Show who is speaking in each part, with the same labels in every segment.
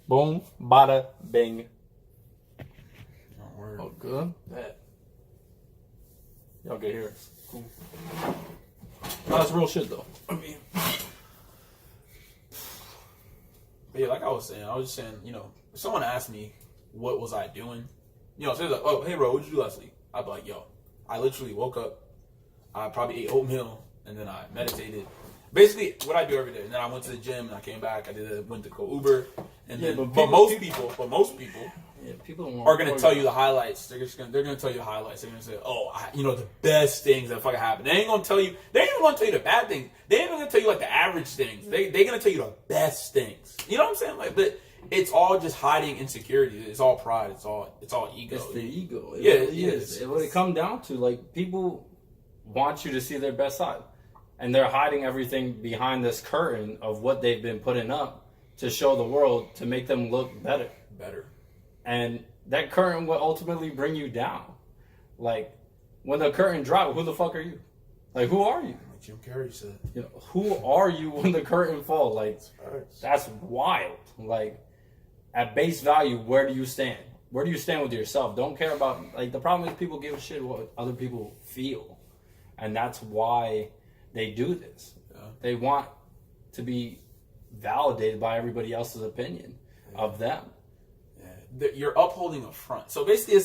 Speaker 1: Boom, bada, bing.
Speaker 2: Don't worry.
Speaker 1: Oh, good. Bet. Y'all get here. Cool. No, that's real shit, though.
Speaker 2: I mean, but yeah, like I was just saying, if someone asked me what was I doing, so they're like, oh, hey, bro, what did you do last week? I'd be like, yo, I literally woke up, I probably ate oatmeal, and then I meditated. Basically, what I do every day. And then I went to the gym, and I came back. Went to go Uber, and
Speaker 1: Yeah,
Speaker 2: then.
Speaker 1: but
Speaker 2: Most people
Speaker 1: yeah, people
Speaker 2: are gonna tell you the highlights. They're gonna tell you the highlights. They're gonna say, "Oh, the best things that fucking happened." They ain't gonna tell you. They ain't even gonna tell you the bad things. They ain't even gonna tell you like the average things. They're gonna tell you the best things. You know what I'm saying? Like, but it's all just hiding insecurity. It's all pride. It's all ego.
Speaker 1: It's the ego.
Speaker 2: It
Speaker 1: really is. What it comes down to, like, people want you to see their best side, and they're hiding everything behind this curtain of what they've been putting up to show the world to make them look better. And that curtain will ultimately bring you down. Like, when the curtain drops, who the fuck are you? Like, who are you?
Speaker 2: Like Jim Carrey said.
Speaker 1: Who are you when the curtain falls? Like, that's wild. Like, at base value, where do you stand? Where do you stand with yourself? Don't care about, like, the problem is people give a shit what other people feel. And that's why they do this. Yeah. They want to be validated by everybody else's opinion of them.
Speaker 2: You're upholding a front. So basically,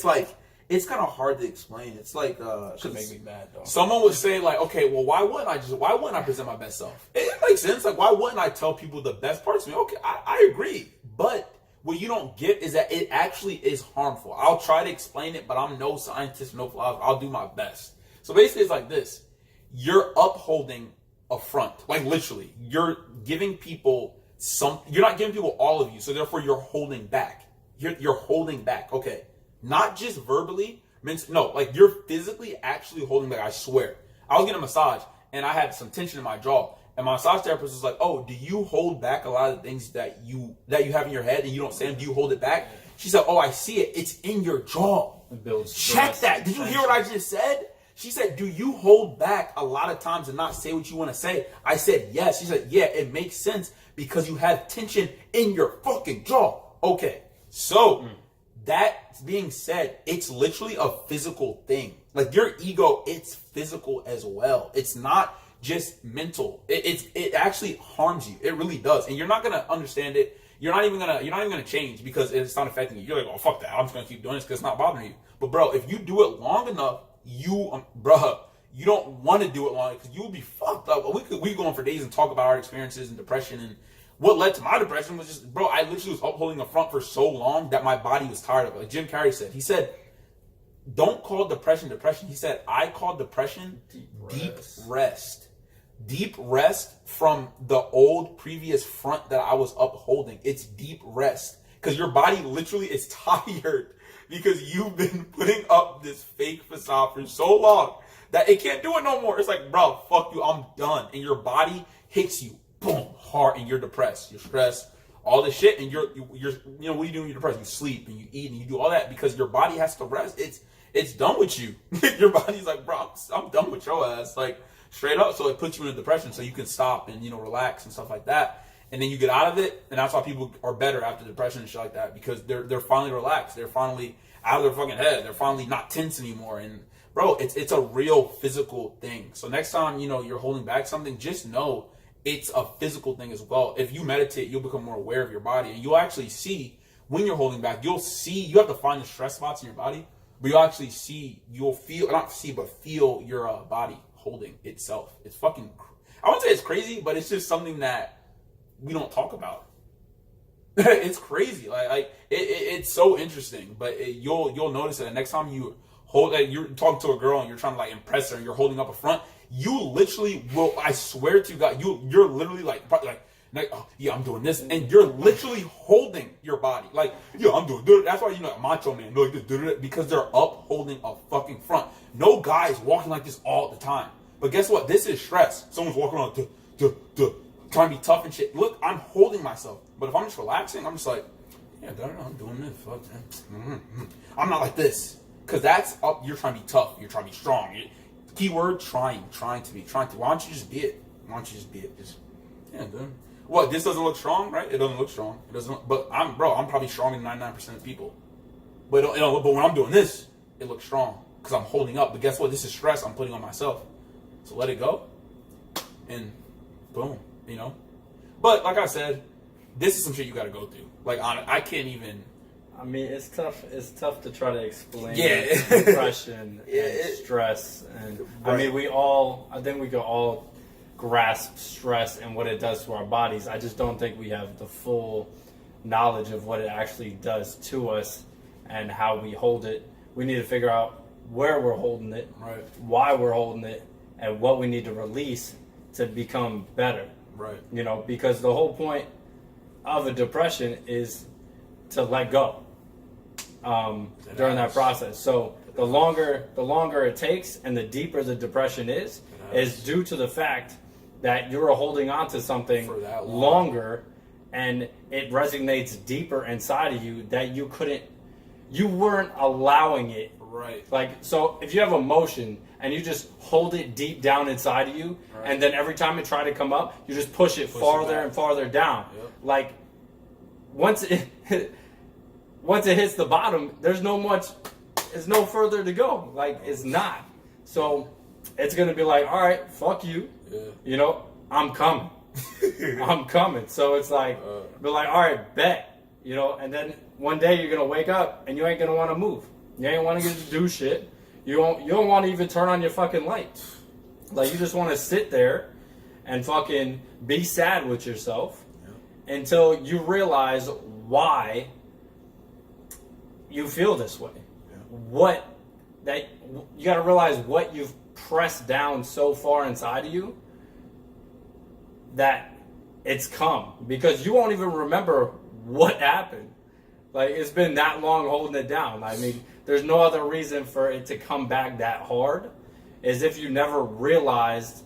Speaker 2: it's kind of hard to explain. It's like
Speaker 1: should make me mad though.
Speaker 2: Someone would say like, okay, well, why wouldn't I present my best self? It makes sense. Like, why wouldn't I tell people the best parts of me? Okay, I agree. But what you don't get is that it actually is harmful. I'll try to explain it, but I'm no scientist, no philosopher. I'll do my best. So basically, it's like this: you're upholding a front. Like, literally, you're giving people you're not giving people all of you. So therefore, you're holding back. You're holding back, okay? Not just verbally. No, like you're physically actually holding back. I swear. I was getting a massage, and I had some tension in my jaw. And my massage therapist was like, "Oh, do you hold back a lot of things that you have in your head, and you don't say them? Do you hold it back?" She said, "Oh, I see it. It's in your jaw.
Speaker 1: It builds
Speaker 2: Check that. Did you hear what I just said?" She said, "Do you hold back a lot of times and not say what you want to say?" I said, "Yes." She said, "Yeah, it makes sense because you have tension in your fucking jaw." Okay. So, that being said, it's literally a physical thing. Like, your ego, it's physical as well. It's not just mental. It actually harms you. It really does. And you're not gonna understand it. You're not even gonna change because it's not affecting you. You're like, oh, fuck that. I'm just gonna keep doing this because it's not bothering you. But bro, if you do it long enough, you don't want to do it long because you will be fucked up. We go on for days and talk about our experiences and depression, and what led to my depression was just, bro, I literally was upholding a front for so long that my body was tired of it. Like Jim Carrey said. He said, don't call depression depression. He said, I call depression deep rest. Deep rest from the old previous front that I was upholding. It's deep rest. Because your body literally is tired because you've been putting up this fake facade for so long that it can't do it no more. It's like, bro, fuck you, I'm done. And your body hits you, boom, hard, and you're depressed, you're stressed, all this shit, and you're what do you do when you're depressed? You sleep and you eat and you do all that because your body has to rest. It's done with you. Your body's like, bro, I'm done with your ass, like straight up. So it puts you in a depression, so you can stop and relax and stuff like that, and then you get out of it, and that's why people are better after depression and shit like that because they're finally relaxed, they're finally out of their fucking head, they're finally not tense anymore, and bro, it's a real physical thing. So next time you're holding back something, just know it's a physical thing as well. If you meditate, you'll become more aware of your body, and you'll actually see when you're holding back. You have to find the stress spots in your body, but you'll feel your body holding itself. It's fucking, I wouldn't say it's crazy, but it's just something that we don't talk about. It's crazy. It's so interesting, but you'll notice it. The next time you you're talking to a girl and you're trying to like impress her and you're holding up a front, you literally will, I swear to God, you're literally like, oh, yeah, I'm doing this, and you're literally holding your body. Like, yeah, I'm doing this. That's why macho man, like this, because they're upholding a fucking front. No guy's walking like this all the time. But guess what? This is stress. Someone's walking around trying to be tough and shit. Look, I'm holding myself. But if I'm just relaxing, I'm just like, yeah, I'm doing this. Fuck, man. I'm not like this. Because that's up. You're trying to be tough. You're trying to be strong. Keyword, trying to be. Why don't you just be it? Just, yeah, dude. What? This doesn't look strong, right? It doesn't look strong. It doesn't. But I'm probably stronger than 99% of people. But but when I'm doing this, it looks strong because I'm holding up. But guess what? This is stress I'm putting on myself. So let it go, and boom, But like I said, this is some shit you got to go through. Like I can't even.
Speaker 1: I mean, it's tough. It's tough to try to explain
Speaker 2: depression
Speaker 1: and stress, and
Speaker 2: right.
Speaker 1: I mean, I think we can all grasp stress and what it does to our bodies. I just don't think we have the full knowledge of what it actually does to us and how we hold it. We need to figure out where we're holding it,
Speaker 2: right,
Speaker 1: why we're holding it, and what we need to release to become better.
Speaker 2: Right.
Speaker 1: Because the whole point of a depression is to let go during that process. So the longer it takes and the deeper the depression is due to the fact that you're holding on to something
Speaker 2: for that
Speaker 1: longer, and it resonates deeper inside of you that you weren't allowing it.
Speaker 2: Right.
Speaker 1: Like, so if you have emotion and you just hold it deep down inside of you, right, and then every time it tries to come up, you just push it farther and farther down.
Speaker 2: Yep.
Speaker 1: Like, once it hits the bottom, there's no further to go. Like, it's not. So it's going to be like, all right, fuck you. Yeah. I'm coming. I'm coming. So it's like, be like, all right, bet. And then one day you're going to wake up and you ain't going to want to move. You ain't want to get to do shit. You don't want to even turn on your fucking lights. Like, you just want to sit there and fucking be sad with yourself until you realize why you feel this way. Yeah. You got to realize what you've pressed down so far inside of you that it's come, because you won't even remember what happened. Like, it's been that long holding it down. I mean, there's no other reason for it to come back that hard as if you never realized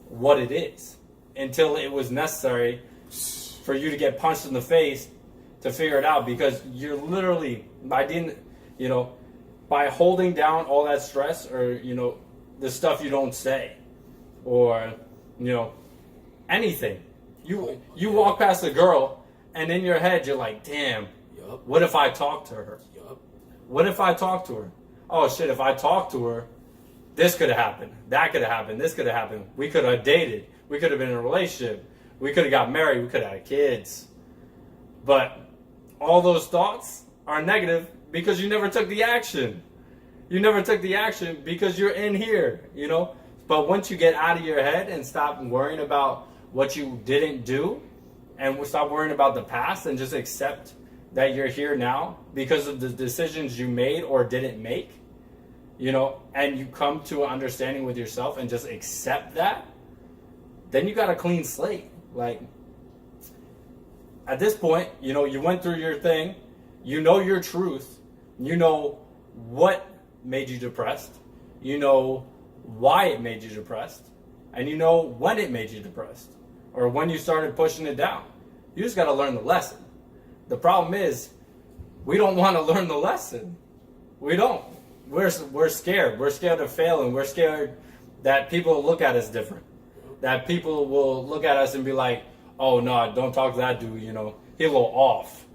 Speaker 1: what it is until it was necessary for you to get punched in the face to figure it out. Because you're literally, by holding down all that stress, or the stuff you don't say, or anything, you walk past a girl and in your head you're like, damn, what if I talk to her? What if I talk to her? Oh shit, if I talk to her, this could have happened, that could have happened, this could have happened. We could have dated, we could have been in a relationship, we could have got married, we could have had kids. But all those thoughts are negative because you never took the action. You never took the action because you're in here, But once you get out of your head and stop worrying about what you didn't do, and stop worrying about the past, and just accept that you're here now because of the decisions you made or didn't make, and you come to an understanding with yourself and just accept that, then you got a clean slate. Like, at this point, you went through your thing, your truth, what made you depressed, why it made you depressed, and when it made you depressed, or when you started pushing it down. You just got to learn the lesson. The problem is, we don't want to learn the lesson. We don't. We're scared. We're scared of failing. We're scared that people will look at us different. That people will look at us and be like, oh no, don't talk to that dude, He a little off.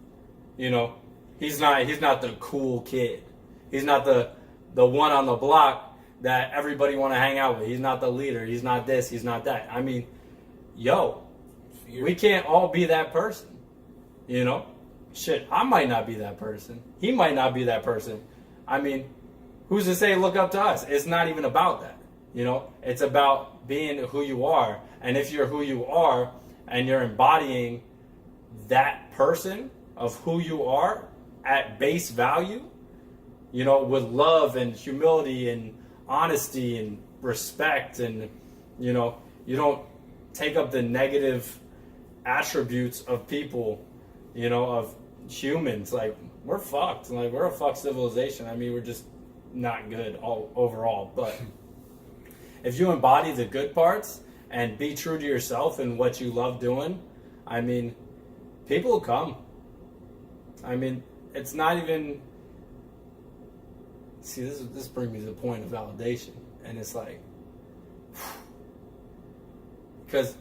Speaker 1: He's not the cool kid. He's not the one on the block that everybody want to hang out with. He's not the leader. He's not this. He's not that. I mean, we can't all be that person. Shit, I might not be that person. He might not be that person. I mean, who's to say look up to us? It's not even about that. It's about being who you are. And if you're who you are and you're embodying that person of who you are at base value, with love and humility and honesty and respect, and you don't take up the negative attributes of people, of humans. Like, we're fucked. Like, we're a fucked civilization. I mean, we're just not good overall. But if you embody the good parts and be true to yourself and what you love doing, I mean, people will come. I mean, it's not even... See, this brings me to the point of validation. And it's like... Because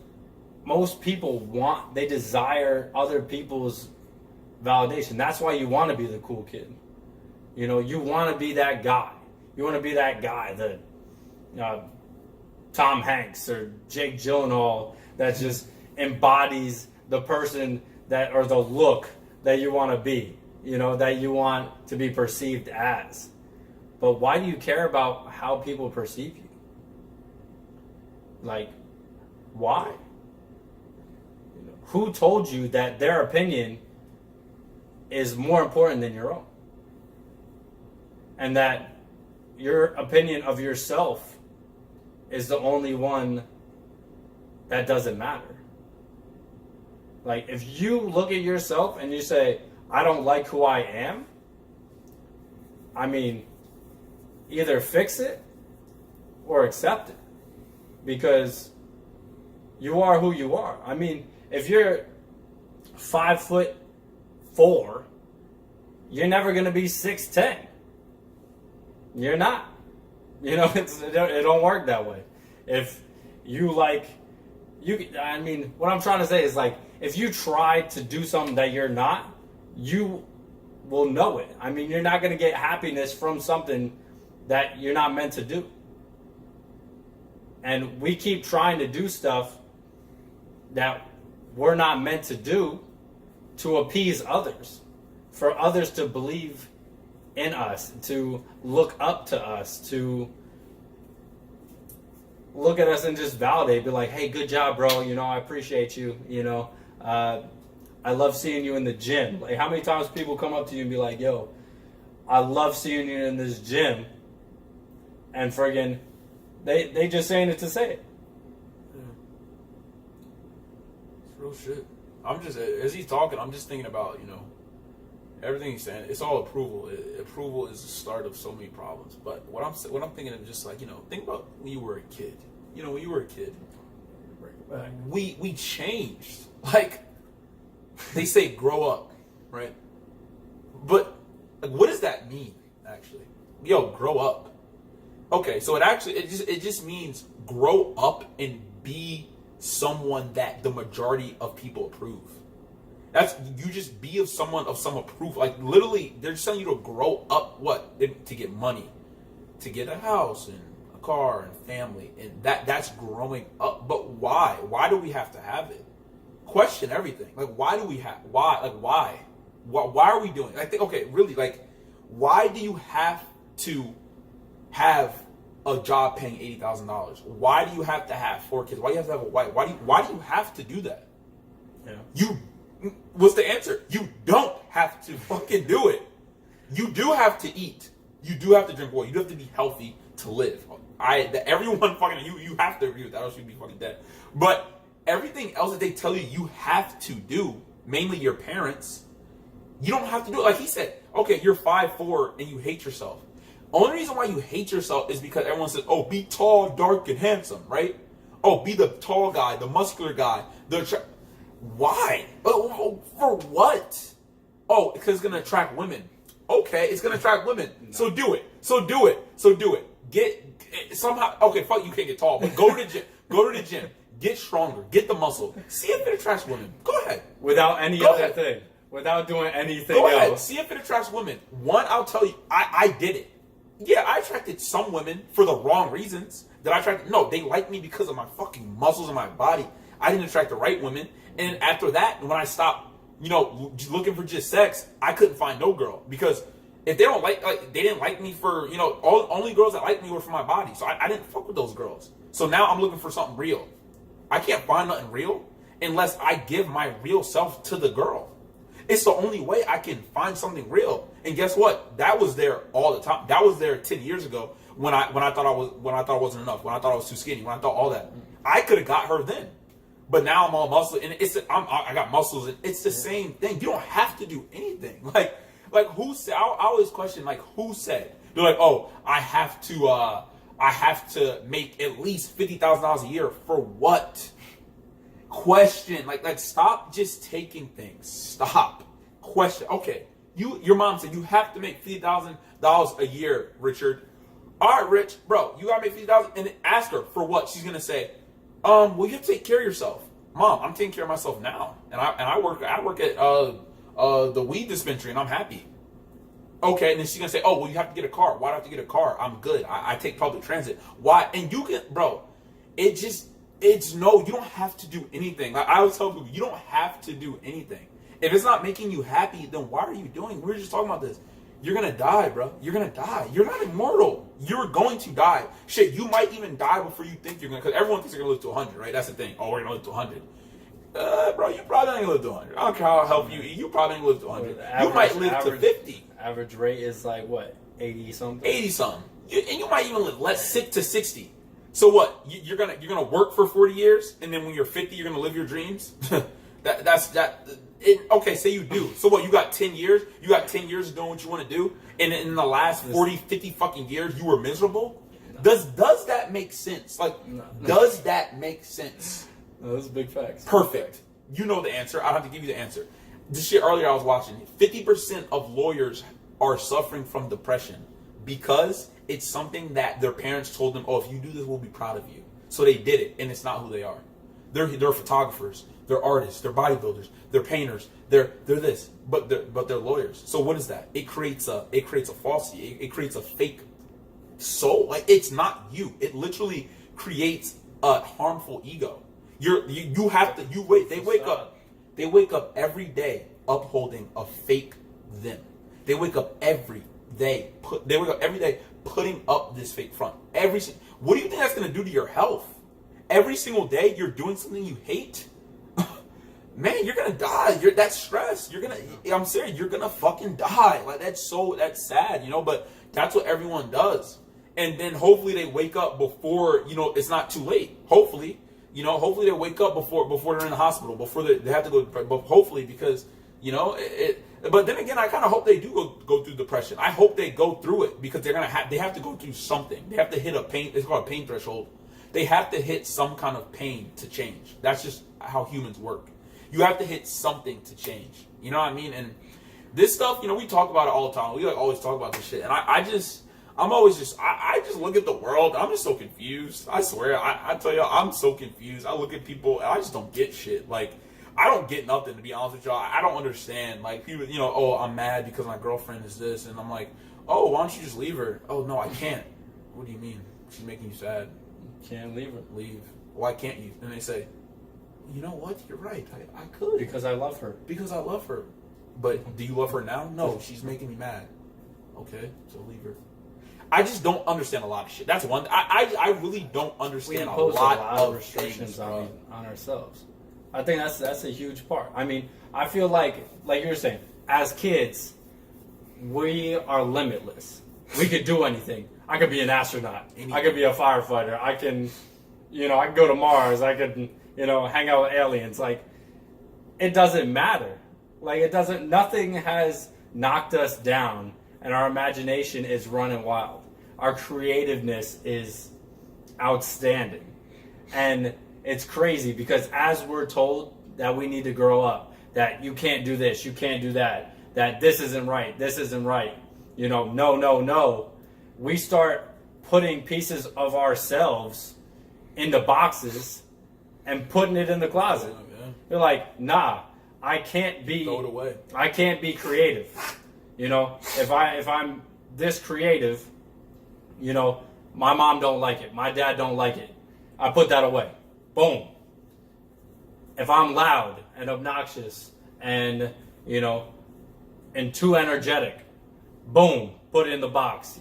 Speaker 1: most people they desire other people's validation. That's why you want to be the cool kid. You know, you want to be that guy. You want to be that guy, the Tom Hanks or Jake Gyllenhaal that just embodies the person that, or the look that you want to be, you know, that you want to be perceived as. But why do you care about how people perceive you? Like, why? You know, who told you that their opinion is more important than your own? And that your opinion of yourself is the only one that doesn't matter. Like, if you look at yourself and you say, I don't like who I am, I mean, either fix it or accept it. Because you are who you are. I mean, if you're 5'4", you're never going to be 6'10". You're not. You know, it don't work that way. If you like, I mean, what I'm trying to say is, like, if you try to do something that you're not, you will know it. I mean, you're not going to get happiness from something that you're not meant to do. And we keep trying to do stuff that we're not meant to do to appease others, for others to believe in us, to look up to us, to look at us and just validate, be like, hey, good job, bro. You know, I appreciate you. You know, I love seeing you in the gym. Like, how many times people come up to you and be like, yo, I love seeing you in this gym. And friggin', they just saying it to say it.
Speaker 2: Yeah. It's real shit. I'm just, as he's talking, I'm just thinking about, you know, everything he's saying. It's all approval. Approval is the start of so many problems. But what I'm thinking of, just like, you know, think about when you were a kid. You know, when you were a kid, we changed. Like, they say grow up, right? But like, what does that mean, actually? Yo, grow up. Okay, so it just means grow up and be someone that the majority of people approve. That's, you just be of some approval. Like, literally, they're just telling you to grow up. What? To get money, to get a house and a car and family, and that's growing up. But why? Why do we have to have it? Question everything. Like, why do we have? Why? Like, why? Why are we doing it? I think, okay, really, like, why do you have to have a job paying $80,000? Why do you have to have 4 kids? Why do you have to have a wife? Why do you have to do that? Yeah. What's the answer? You don't have to fucking do it. You do have to eat. You do have to drink water. You do have to be healthy to live. Everyone fucking, you have to agree with that, or else you'd be fucking dead. But everything else that they tell you have to do, mainly your parents, you don't have to do it. Like he said, okay, you're 5'4" and you hate yourself. Only reason why you hate yourself is because everyone says, oh, be tall, dark, and handsome, right? Oh, be the tall guy, the muscular guy. Why? For what? Oh, because it's going to attract women. Okay, it's going to attract women. No. So do it. Get somehow. Okay, fuck, you can't get tall, but go to the gym. Go to the gym. Get stronger. Get the muscle. See if it attracts women. Go ahead.
Speaker 1: Without any other thing. Without doing anything else.
Speaker 2: Go ahead. See if it attracts women. One, I'll tell you, I did it. Yeah, I attracted some women for the wrong reasons. No, they liked me because of my fucking muscles and my body. I didn't attract the right women. And after that, when I stopped, you know, looking for just sex, I couldn't find no girl. Because if they don't they didn't like me for, you know, only girls that liked me were for my body. So I didn't fuck with those girls. So now I'm looking for something real. I can't find nothing real unless I give my real self to the girl. It's the only way I can find something real. And guess what? That was there all the time. That was there 10 years ago when I thought it wasn't enough, when I thought I was too skinny, when I thought all that. I could have got her then. But now I'm all muscle, and I got muscles, and it's the same thing. You don't have to do anything. Like who said? I always question, like, who said? They're like, oh, I have to make at least $50,000 a year for what? Question, like stop just taking things. Stop. Question. Okay, your mom said you have to make $50,000 a year, Richard. All right, Rich, bro, you gotta make $50,000, and ask her for what. She's gonna say, well, you have to take care of yourself. Mom, I'm taking care of myself now, and I work at the weed dispensary, and I'm happy. Okay, and then she's gonna say, oh, well, you have to get a car. Why do I have to get a car? I'm good. I take public transit. Why? And you can, bro. It's no. You don't have to do anything. Like I always tell people, you don't have to do anything. If it's not making you happy, then why are you doing? We were just talking about this. You're gonna die, bro. You're gonna die. You're not immortal. You're going to die. Shit, you might even die before you think you're gonna. Because everyone thinks they're gonna live to 100, right? That's the thing. Oh, we're gonna live to 100. Bro, you probably ain't gonna live to 100. I don't care how help you eat. You probably ain't gonna live to 100. You might live to 50.
Speaker 1: Average rate is like what, 80 something.
Speaker 2: 80 something. And you might even live less to 60. So what? You're gonna work for 40 years, and then when you're 50, you're gonna live your dreams. Okay, say you do. So what? You got 10 years. You got 10 years of doing what you want to do, and in the last 40, 50 fucking years, you were miserable. Does that make sense? Like, does that make sense?
Speaker 1: No, those are big facts.
Speaker 2: Perfect. You know the answer. I don't have to give you the answer. This shit earlier I was watching. 50% of lawyers are suffering from depression because it's something that their parents told them, oh, if you do this, we'll be proud of you. So they did it, and it's not who they are. They're photographers, they're artists, they're bodybuilders, they're painters, they're this, but they're lawyers. So what is that? It creates a falsity. It creates a fake soul. Like, it's not you. It literally creates a harmful ego. They wake up every day upholding a fake them. They wake up every day putting up this fake front. What do you think that's going to do to your health? Every single day you're doing something you hate. Man, you're going to die. That's stress. I'm serious, you're going to fucking die. Like, that's sad, but that's what everyone does. And then hopefully they wake up before, it's not too late. Hopefully they wake up before they're in the hospital, before they have to go. But hopefully, because But then again, I kind of hope they do go through depression. I hope they go through it because they have to go through something. They have to hit a pain. It's called a pain threshold. They have to hit some kind of pain to change. That's just how humans work. You have to hit something to change. You know what I mean? And this stuff, we talk about it all the time. We always talk about this shit, and I just look at the world. I'm just so confused. I swear, I tell y'all, I'm so confused. I look at people, and I just don't get shit. Like, I don't get nothing, to be honest with y'all. I don't understand. Like, people, oh, I'm mad because my girlfriend is this, and I'm like, oh, why don't you just leave her? Oh, no, I can't. What do you mean? She's making you sad.
Speaker 1: Can't leave her.
Speaker 2: Leave. Why can't you? And they say, you know what? You're right. I could.
Speaker 1: Because I love her.
Speaker 2: Because I love her. But do you love her now? No, she's making me mad. Okay, so leave her. I just don't understand a lot of shit. That's one. I really don't understand a lot of
Speaker 1: restrictions
Speaker 2: things,
Speaker 1: on ourselves. I think that's a huge part. I mean, I feel like you were saying, as kids, we are limitless. We could do anything. I could be an astronaut. I could be a firefighter. I can go to Mars. I could, hang out with aliens. Like, it doesn't matter. Like, nothing has knocked us down, and our imagination is running wild. Our creativeness is outstanding. And it's crazy because as we're told that we need to grow up, that you can't do this, you can't do that, that this isn't right, no, we start putting pieces of ourselves into boxes and putting it in the closet. You're like, nah, I can't be.
Speaker 2: Throw it away.
Speaker 1: I can't be creative. If I'm this creative, my mom don't like it, my dad don't like it. I put that away. Boom. If I'm loud and obnoxious and and too energetic, boom, put it in the box.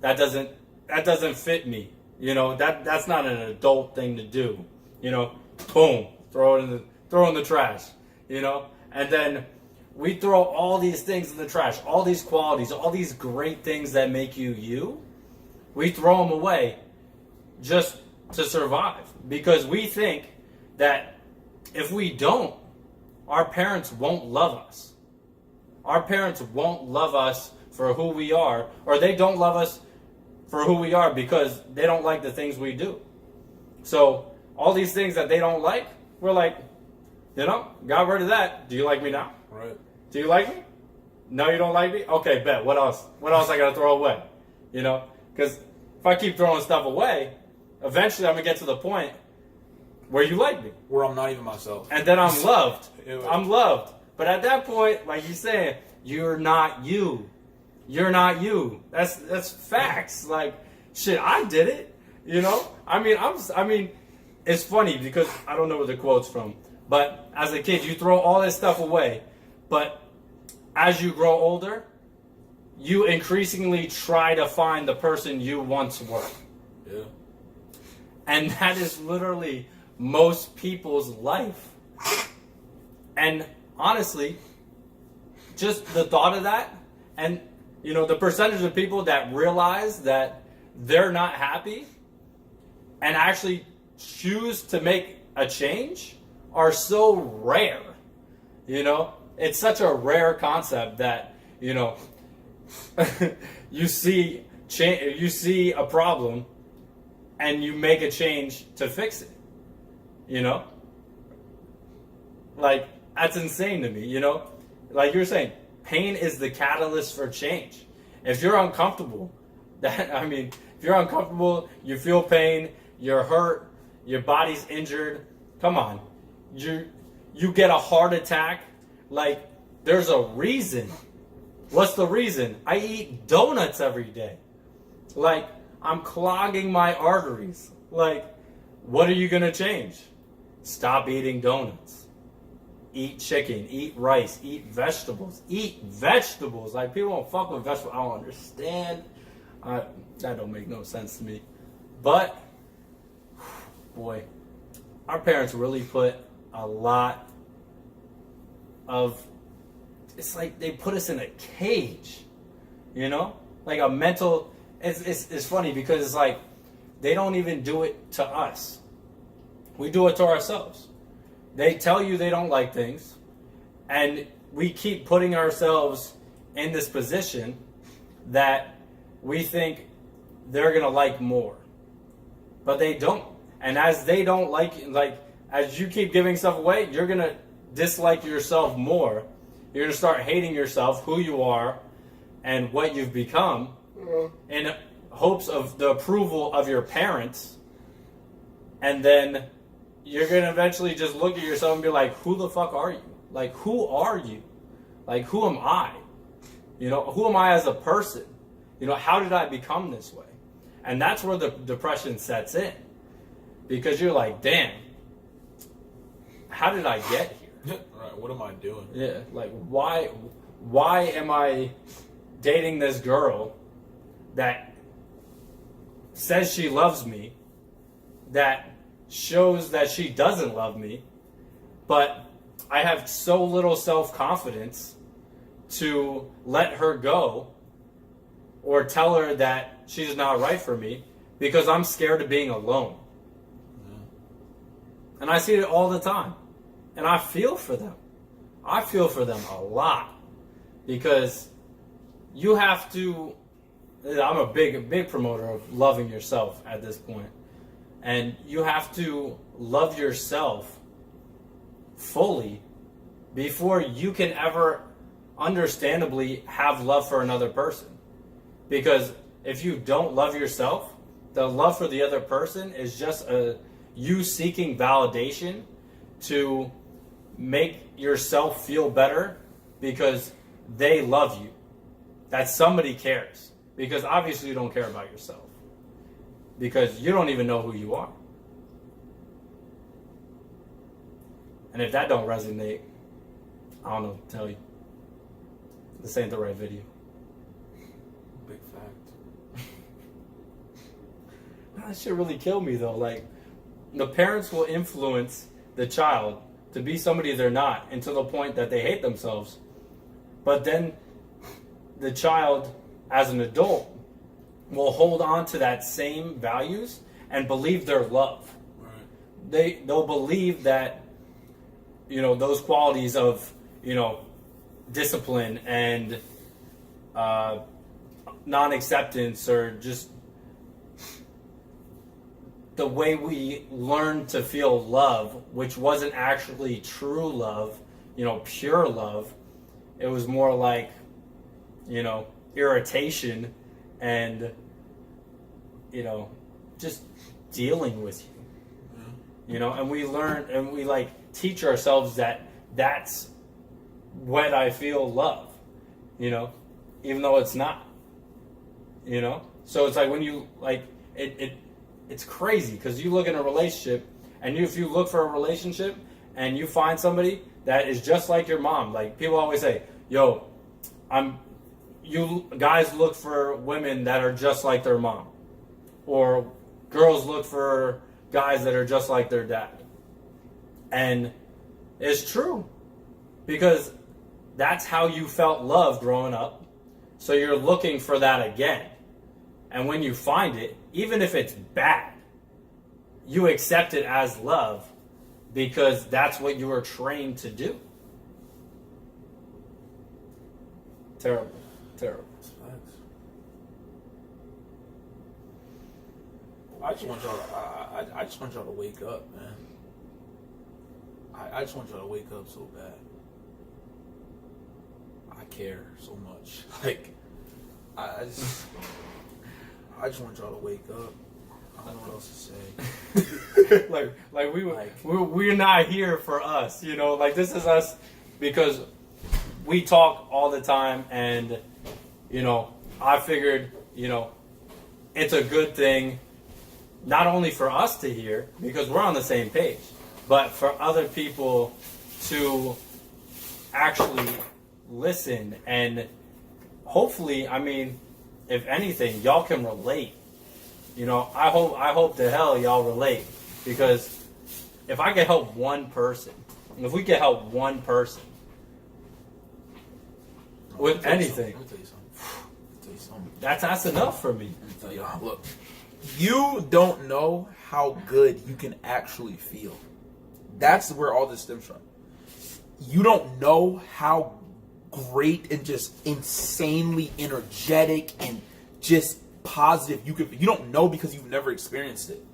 Speaker 1: That doesn't fit me. That's not an adult thing to do. Boom, throw it in the trash. And then we throw all these things in the trash, all these qualities, all these great things that make you you. We throw them away just to survive because we think that if we don't, our parents won't love us. Our parents won't love us for who we are, or they don't love us for who we are because they don't like the things we do. So all these things that they don't like, we're like, got rid of that. Do you like me now?
Speaker 2: Right.
Speaker 1: Do you like me? No, you don't like me? Okay, bet. What else? What else I gotta throw away? Because if I keep throwing stuff away, eventually I'm gonna get to the point where you like me.
Speaker 2: Where I'm not even myself.
Speaker 1: And then I'm loved. I'm loved. But at that point, like you're saying, you're not you. You're not you. That's facts. Like, shit, I did it. You know? I mean, it's funny because I don't know where the quote's from. But as a kid, you throw all this stuff away. But as you grow older, you increasingly try to find the person you once were.
Speaker 2: Yeah.
Speaker 1: And that is literally most people's life. And honestly, just the thought of that, and you know, the percentage of people that realize that they're not happy and actually choose to make a change are so rare. You know, it's such a rare concept that, you know, you see a problem and you make a change to fix it. You know? Like, that's insane to me, you know? Like you were saying, pain is the catalyst for change. If you're uncomfortable, if you're uncomfortable, you feel pain, you're hurt, your body's injured, come on. You get a heart attack, like, there's a reason. What's the reason? I eat donuts every day. Like, I'm clogging my arteries. Like, what are you going to change? Stop eating donuts. Eat chicken, eat rice, eat vegetables. Eat vegetables. Like, people don't fuck with vegetables. I don't understand. That don't make no sense to me. But, boy, our parents really put a lot of... It's like they put us in a cage, you know? Like a mental... It's funny because it's like they don't even do it to us. We do it to ourselves. They tell you they don't like things, and we keep putting ourselves in this position that we think they're going to like more. But they don't. And as they don't like, as you keep giving stuff away, you're going to dislike yourself more. You're going to start hating yourself, who you are, and what you've become, in hopes of the approval of your parents. And then you're going to eventually just look at yourself and be like, who the fuck are you? Like, who are you? Like, who am I? You know, who am I as a person? You know, how did I become this way? And that's where the depression sets in. Because you're like, damn, how did I get here?
Speaker 2: Right, what am I doing?
Speaker 1: Yeah, like, why am I dating this girl that says she loves me, that shows that she doesn't love me, but I have so little self-confidence to let her go or tell her that she's not right for me because I'm scared of being alone. Yeah. And I see it all the time. And I feel for them. I feel for them a lot because you have to... I'm a big promoter of loving yourself at this point. And you have to love yourself fully before you can ever understandably have love for another person. Because if you don't love yourself, the love for the other person is just you seeking validation to make yourself feel better because they love you. That somebody cares. Because obviously you don't care about yourself. Because you don't even know who you are. And if that don't resonate, I don't know what to tell you. This ain't the right video.
Speaker 2: Big fact.
Speaker 1: That shit really killed me though. Like, the parents will influence the child to be somebody they're not until the point that they hate themselves. But then the child, as an adult, will hold on to that same values and believe they're loved. Right. They'll believe that, you know, those qualities of, you know, discipline and non-acceptance, or just the way we learn to feel love, which wasn't actually true love, you know, pure love. It was more like, you know, irritation and, you know, just dealing with you. you know, and we learn and we like teach ourselves that that's when I feel love, you know, even though it's not, you know. So it's like when you like it's crazy because you look in a relationship and if you look for a relationship and you find somebody that is just like your mom, like people always say, yo, you guys look for women that are just like their mom, or girls look for guys that are just like their dad. And it's true because that's how you felt love growing up. So you're looking for that again. And when you find it, even if it's bad, you accept it as love because that's what you were trained to do. Terrible. Terrible.
Speaker 2: I just want y'all to wake up, man. I just want y'all to wake up so bad. I care so much. Like, I just want y'all to wake up. I don't know what else to say.
Speaker 1: we're not here for us, you know. Like this is us because we talk all the time, and you know, I figured, you know, it's a good thing, not only for us to hear because we're on the same page, but for other people to actually listen and hopefully, I mean, if anything, y'all can relate. You know, I hope to hell y'all relate because if I can help one person, if we can help one person with anything,
Speaker 2: Let me tell you something.
Speaker 1: that's enough for me.
Speaker 2: Let me tell y'all, look, you don't know how good you can actually feel. That's where all this stems from. You don't know how great and just insanely energetic and just positive you could. You don't know because you've never experienced it.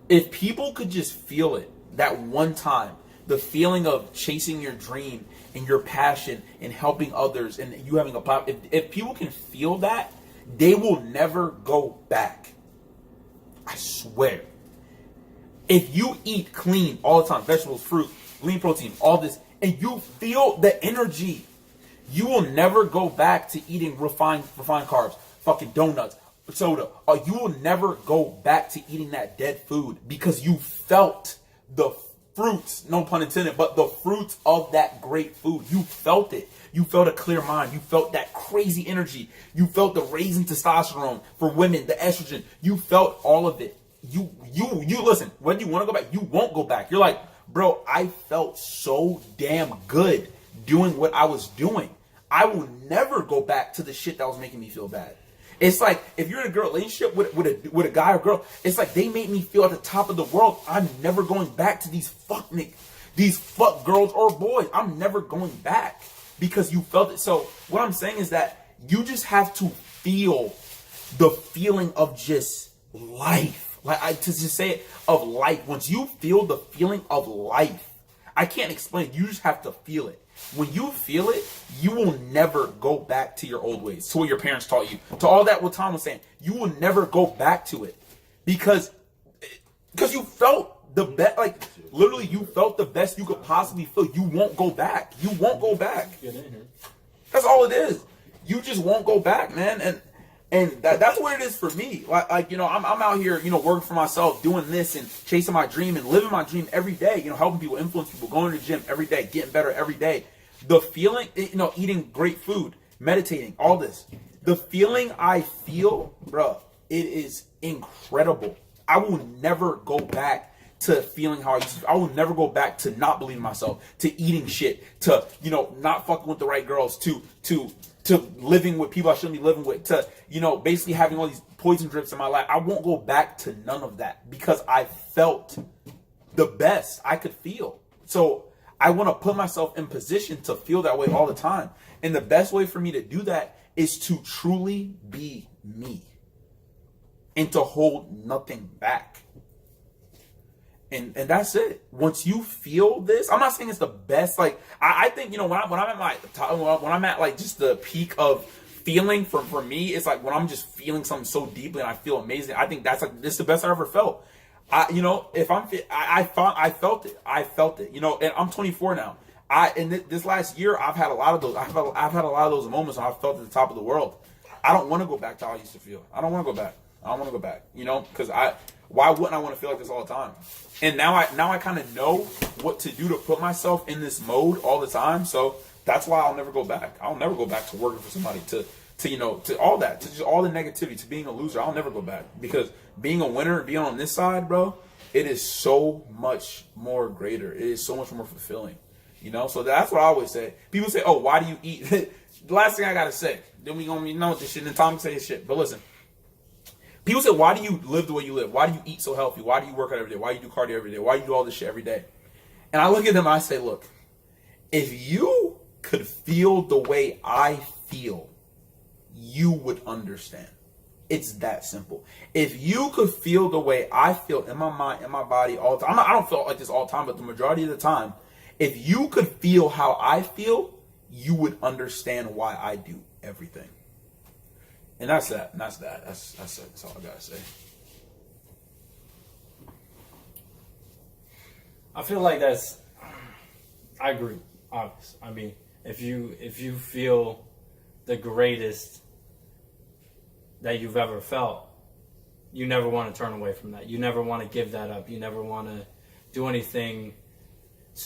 Speaker 2: If people could just feel it that one time, the feeling of chasing your dream and your passion and helping others and you having a pop, if people can feel that, they will never go back. I swear. If you eat clean all the time, vegetables, fruit, lean protein, all this, and you feel the energy, you will never go back to eating refined carbs, fucking donuts, soda. Or you will never go back to eating that dead food because you felt the fruits, no pun intended, but the fruits of that great food. You felt it. You felt a clear mind. You felt that crazy energy. You felt the raising testosterone for women, the estrogen. You felt all of it. You listen, when you want to go back, you won't go back. You're like, bro, I felt so damn good doing what I was doing. I will never go back to the shit that was making me feel bad. It's like if you're in a girl relationship with a guy or girl, it's like they made me feel at the top of the world. I'm never going back to these fuck girls or boys. I'm never going back because you felt it. So what I'm saying is that you just have to feel the feeling of just life. To just say it, of life. Once you feel the feeling of life, I can't explain it. You just have to feel it. When you feel it, you will never go back to your old ways, to what your parents taught you, to all that what Tom was saying. You will never go back to it because you felt the best. Like literally, you felt the best you could possibly feel. You won't go back. You won't go back.
Speaker 1: Get in here.
Speaker 2: That's all it is. You just won't go back, man. And that's what it is for me. Like you know, I'm out here, you know, working for myself, doing this and chasing my dream and living my dream every day. You know, helping people, influence people, going to the gym every day, getting better every day. The feeling, you know, eating great food, meditating, all this. The feeling I feel, bro, it is incredible. I will never go back to feeling how I used to. I will never go back to not believing myself, to eating shit, to, you know, not fucking with the right girls, to living with people I shouldn't be living with, to, you know, basically having all these poison drips in my life. I won't go back to none of that because I felt the best I could feel. So I want to put myself in position to feel that way all the time. And the best way for me to do that is to truly be me and to hold nothing back. And that's it. Once you feel this, I'm not saying it's the best. Like I think, you know, when I'm at like just the peak of feeling for me, it's like when I'm just feeling something so deeply and I feel amazing. I think that's like this is the best I ever felt. If I felt it. I felt it. And I'm 24 now. This last year, I've had a lot of those. I've had a lot of those moments when I felt at the top of the world. I don't want to go back to how I used to feel. I don't want to go back. Because why wouldn't I want to feel like this all the time? And now I kind of know what to do to put myself in this mode all the time. So that's why I'll never go back. I'll never go back to working for somebody, to all that, to just all the negativity, to being a loser. I'll never go back, because being a winner, being on this side, bro, it is so much more greater. It is so much more fulfilling. So that's what I always say. People say, "Oh, why do you eat?" The last thing I gotta say, then we gonna be know with this shit, and Tom can say his shit. But listen, people say, "Why do you live the way you live? Why do you eat so healthy? Why do you work out every day? Why do you do cardio every day? Why do you do all this shit every day?" And I look at them and I say, "Look, if you could feel the way I feel, you would understand. It's that simple. If you could feel the way I feel in my mind, in my body all the time, I don't feel like this all the time, but the majority of the time, if you could feel how I feel, you would understand why I do everything." And that's that. And that's that. That's it. That's all I gotta say.
Speaker 1: I feel like I agree. Obviously, I mean, if you feel the greatest that you've ever felt, you never want to turn away from that. You never want to give that up. You never want to do anything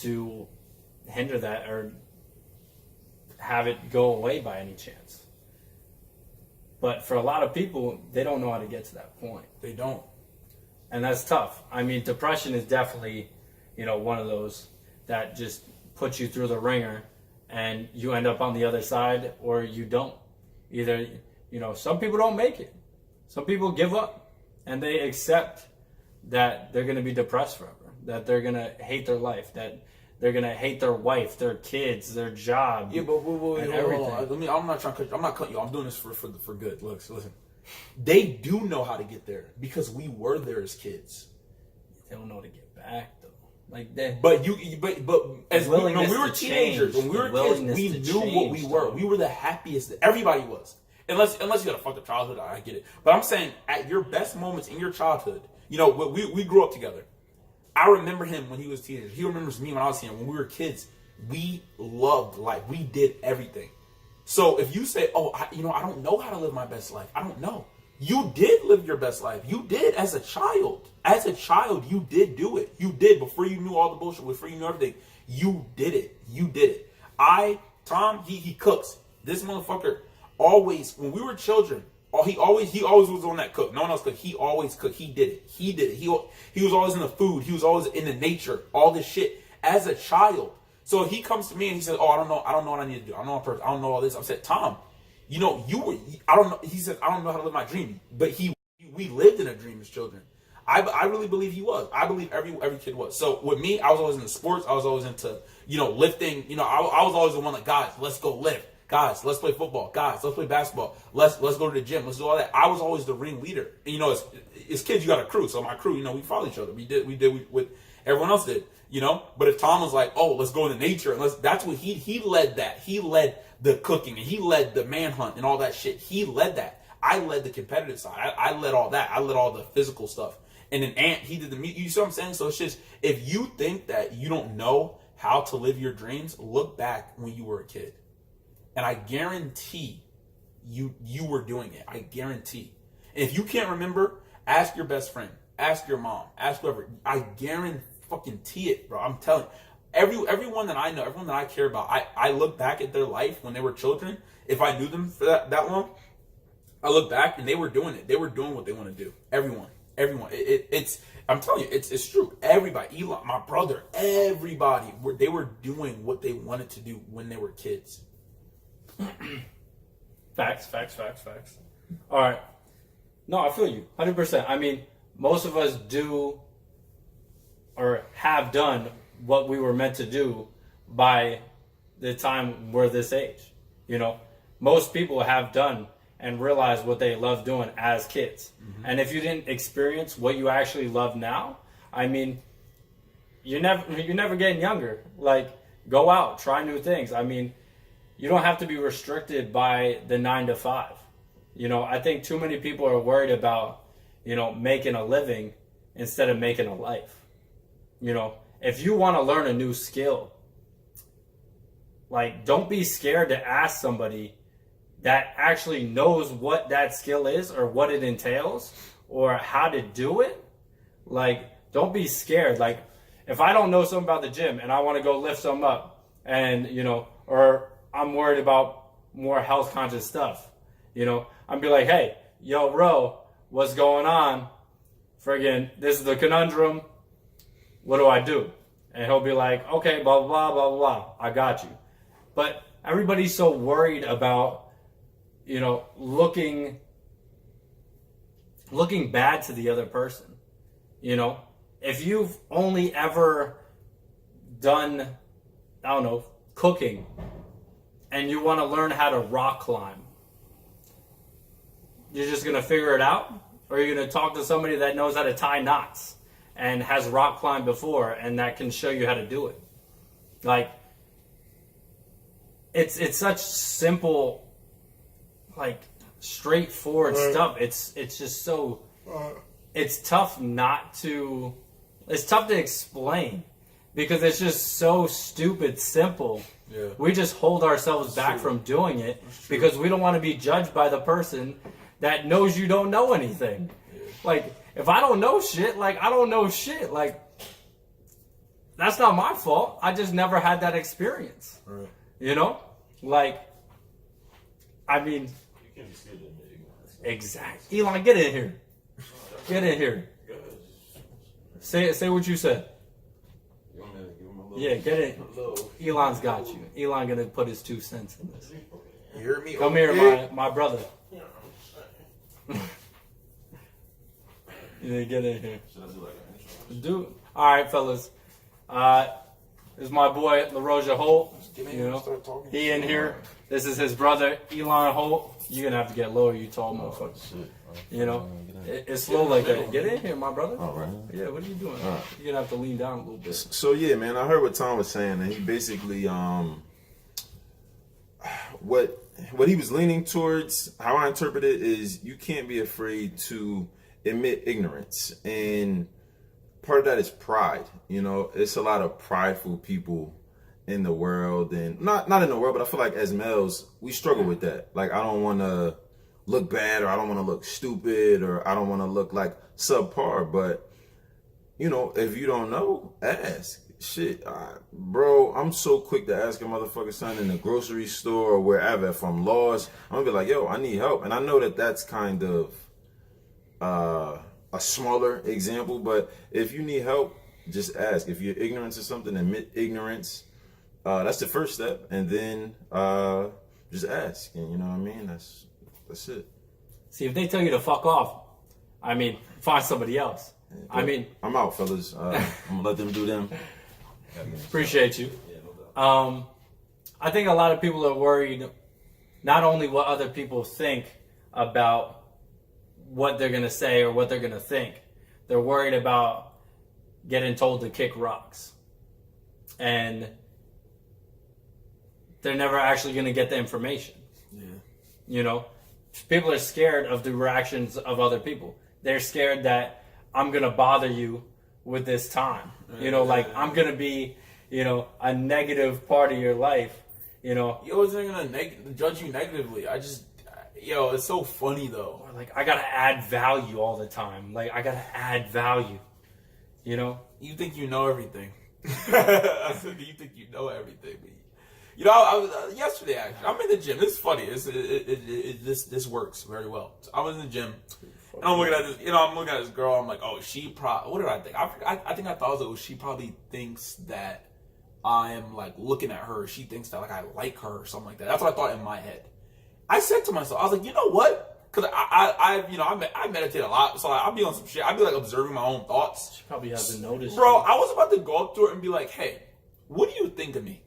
Speaker 1: to hinder that or have it go away by any chance. But for a lot of people, they don't know how to get to that point.
Speaker 2: They don't.
Speaker 1: And that's tough. I mean, depression is definitely, one of those that just puts you through the ringer and you end up on the other side, or you don't. Either, some people don't make it. Some people give up and they accept that they're going to be depressed forever, that they're going to hate their life, that they're going to hate their wife, their kids, their job.
Speaker 2: Yeah, but wait, hold on. I'm not trying to cut you. I'm not cutting you. I'm doing this for good. Look, so listen. They do know how to get there because we were there as kids.
Speaker 1: They don't know how to get back though. Like that.
Speaker 2: But as when we were teenagers, when we were kids, we knew what we were. We were the happiest that everybody was. Unless you had a fucked up childhood, I get it. But I'm saying at your best moments in your childhood, we grew up together. I remember him when he was a teenager. He remembers me when I was a teenager. When we were kids, we loved life. We did everything. So if you say, "Oh, I don't know how to live my best life," I don't know. You did live your best life. You did as a child. As a child, you did do it. You did before you knew all the bullshit. Before you knew everything, you did it. You did it. Tom, he cooks. This motherfucker always, when we were children, he always was the one that cooked. No one else cooked. He always cooked. He did it. He was always in the food. He was always in the nature. All this shit as a child. So he comes to me and he says, "Oh, I don't know what I need to do. I don't know all this." I said, "Tom, I don't know." He said, "I don't know how to live my dream." But we lived in a dream as children. I really believe he was. I believe every kid was. So with me, I was always into sports. I was always into, lifting. I was always the one like, "Guys, let's go lift. Guys, let's play football. Guys, let's play basketball. Let's go to the gym. Let's do all that." I was always the ring leader. And, as kids, you got a crew. So my crew, we follow each other. We did what everyone else did. But if Tom was like, "Oh, let's go into nature," and that's what he led that. He led the cooking and he led the manhunt and all that shit. He led that. I led the competitive side. I led all that. I led all the physical stuff. And then Ant, he did the meat. You see what I'm saying? So it's just, if you think that you don't know how to live your dreams, look back when you were a kid. And I guarantee you were doing it. I guarantee. And if you can't remember, ask your best friend. Ask your mom. Ask whoever. I guarantee it, bro. I'm telling you. Everyone that I know, everyone that I care about, I look back at their life when they were children. If I knew them for that long, I look back and they were doing it. They were doing what they want to do. Everyone. It's I'm telling you, it's true. Everybody, Elon, my brother, everybody, they were doing what they wanted to do when they were kids.
Speaker 1: Facts. All right. No, I feel you 100%. I mean, most of us do or have done what we were meant to do by the time we're this age. Most people have done and realized what they love doing as kids. Mm-hmm. And if you didn't experience what you actually love now, I mean, you're never getting younger. Like, go out, try new things. I mean, you don't have to be restricted by the 9 to 5. I think too many people are worried about, making a living instead of making a life. You know, if you want to learn a new skill, like, don't be scared to ask somebody that actually knows what that skill is or what it entails or how to do it. Like, don't be scared. Like, if I don't know something about the gym and I want to go lift something up and, you know, or I'm worried about more health conscious stuff, you know, I'm be like, hey, yo, bro, what's going on? Friggin', this is the conundrum. What do I do? And he'll be like, okay, blah, blah, blah, blah, blah. I got you. But everybody's so worried about, you know, looking bad to the other person. You know, if you've only ever done, I don't know, cooking, and you want to learn how to rock climb, you're just going to figure it out? Or you're going to talk to somebody that knows how to tie knots and has rock climbed before and that can show you how to do it? Like, it's such simple, like, straightforward stuff. It's just so, it's tough to explain because it's just so stupid simple. Yeah. We just hold ourselves back from doing it because we don't want to be judged by the person that knows you don't know anything. Yeah. Like, if I don't know shit, like, I don't know shit. Like, that's not my fault. I just never had that experience. Right. You know? Like, I mean, you can't be scared of ignorance. Exactly. Elon, get in here. Get in here. Say what you said. Yeah, get in. Elon's got you. Elon gonna put his 2 cents in this.
Speaker 2: You hear me?
Speaker 1: Come here, my brother. Yeah, get in here. Dude. All right, fellas. This is my boy LaRoja Holt. You know, he in here. This is his brother Elon Holt. You're gonna have to get lower, you tall motherfucker. You know, it's slow like that. Get in here, my brother. All right. Yeah, what are you doing? Right. You're gonna have to lean down a little bit.
Speaker 3: So yeah, man, I heard what Tom was saying, and he basically what he was leaning towards, how I interpret it, is you can't be afraid to admit ignorance, and part of that is pride. You know, it's a lot of prideful people in the world, and not in the world, but I feel like as males, we struggle with that. Like, I don't want to look bad, or I don't want to look stupid, or I don't want to look like subpar. But, you know, if you don't know, ask. Shit, bro, I'm so quick to ask a motherfucker something in the grocery store or wherever. If I'm lost, I'm gonna be like, yo, I need help. And I know that that's kind of a smaller example, but if you need help, just ask. If you're ignorant to something, admit ignorance. That's the first step, and then just ask. And you know what I mean? That's it.
Speaker 1: See, if they tell you to fuck off, I mean, find somebody else. Yeah, I mean,
Speaker 3: I'm out, fellas. I'm gonna let them do them.
Speaker 1: Appreciate you. I think a lot of people are worried not only what other people think about what they're gonna say or what they're gonna think. They're worried about getting told to kick rocks, and they're never actually gonna get the information. Yeah. You know, people are scared of the reactions of other people. They're scared that I'm gonna bother you with this time. You know, like, I'm gonna be, you know, a negative part of your life. You know,
Speaker 2: you always gonna judge you negatively. It's so funny though.
Speaker 1: Or like, I gotta add value all the time. Like, I gotta add value. You know,
Speaker 2: you think you know everything. I said, you think you know everything. You know, I was yesterday actually. I'm in the gym. This is funny. This works very well. So I was in the gym, and I'm looking at this. You know, I'm looking at this girl. I'm like, oh, she probably. What did I think? I think I thought it was she probably thinks that I'm like looking at her. She thinks that like I like her or something like that. That's what I thought in my head. I said to myself, I was like, you know what? Because I meditate a lot, so I'll be on some shit. I'll be like observing my own thoughts.
Speaker 1: She probably hasn't noticed.
Speaker 2: Bro, I was about to go up to her and be like, hey, what do you think of me?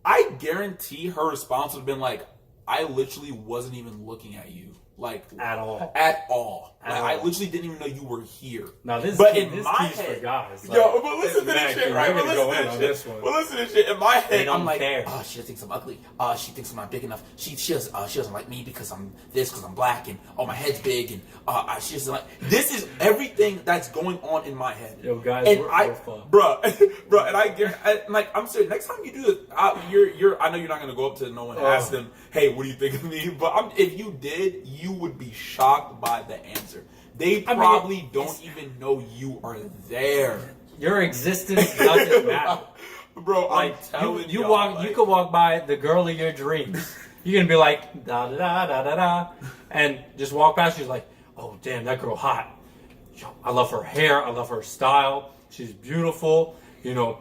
Speaker 2: I guarantee her response would have been like, I literally wasn't even looking at you. Like
Speaker 1: At all.
Speaker 2: At all.
Speaker 1: At
Speaker 2: Like,
Speaker 1: all.
Speaker 2: I literally didn't even know you were here.
Speaker 1: Now this,
Speaker 2: but
Speaker 1: key,
Speaker 2: in
Speaker 1: this
Speaker 2: my
Speaker 1: key's
Speaker 2: head,
Speaker 1: for guys.
Speaker 2: yo, but listen to this
Speaker 1: man,
Speaker 2: shit,
Speaker 1: we're
Speaker 2: right? But
Speaker 1: gonna go
Speaker 2: listen
Speaker 1: in on
Speaker 2: to
Speaker 1: this
Speaker 2: this
Speaker 1: one.
Speaker 2: shit. But listen to this shit. In my
Speaker 1: They
Speaker 2: head,
Speaker 1: don't
Speaker 2: I'm like,
Speaker 1: care.
Speaker 2: oh, she thinks I'm ugly. She thinks I'm not big enough. She doesn't like me because I'm this, because I'm black, and oh, my head's big, and she doesn't like. This is everything that's going on in my head.
Speaker 1: Yo, guys,
Speaker 2: and
Speaker 1: we're fucked.
Speaker 2: bruh, and I guarantee, like, I'm serious. Next time you do this, I know you're not gonna go up to no one and ask them, hey, what do you think of me? But if you did, you would be shocked by the answer. They probably don't even know you are there.
Speaker 1: Your existence doesn't matter.
Speaker 2: Bro,
Speaker 1: Like,
Speaker 2: I'm telling
Speaker 1: you
Speaker 2: y'all,
Speaker 1: walk,
Speaker 2: like,
Speaker 1: you could walk by the girl of your dreams. You're gonna be like da da da da da da, and just walk past. She's like, oh damn, that girl hot. Yo, I love her hair. I love her style. She's beautiful. You know,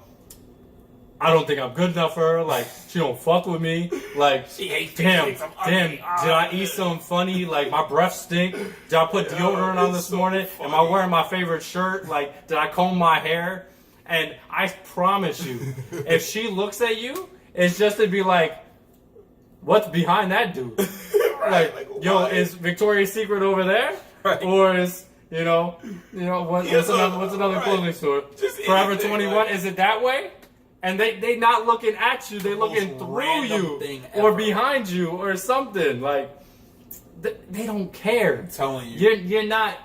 Speaker 1: I don't think I'm good enough for her. Like, she don't fuck with me. Like,
Speaker 2: She hates me.
Speaker 1: damn,
Speaker 2: She thinks I'm
Speaker 1: damn.
Speaker 2: ugly.
Speaker 1: Did I eat something funny? Like, my breath stink. Did I put deodorant on
Speaker 2: it's
Speaker 1: this
Speaker 2: so
Speaker 1: morning? Am I
Speaker 2: funny.
Speaker 1: wearing my favorite shirt? Like, did I comb my hair? And I promise you, if she looks at you, it's just to be like, what's behind that dude?
Speaker 2: Right,
Speaker 1: Like,
Speaker 2: like,
Speaker 1: yo,
Speaker 2: why?
Speaker 1: is Victoria's Secret over there?
Speaker 2: Right.
Speaker 1: Or is, what's
Speaker 2: Yes,
Speaker 1: another
Speaker 2: right.
Speaker 1: clothing store?
Speaker 2: Just
Speaker 1: Forever
Speaker 2: anything,
Speaker 1: 21,
Speaker 2: like-
Speaker 1: is it that way? And they not looking at you, they
Speaker 2: most
Speaker 1: looking through
Speaker 2: random
Speaker 1: you
Speaker 2: thing
Speaker 1: or
Speaker 2: ever.
Speaker 1: behind you or something. Like, they don't care.
Speaker 2: I'm telling you.
Speaker 1: You're not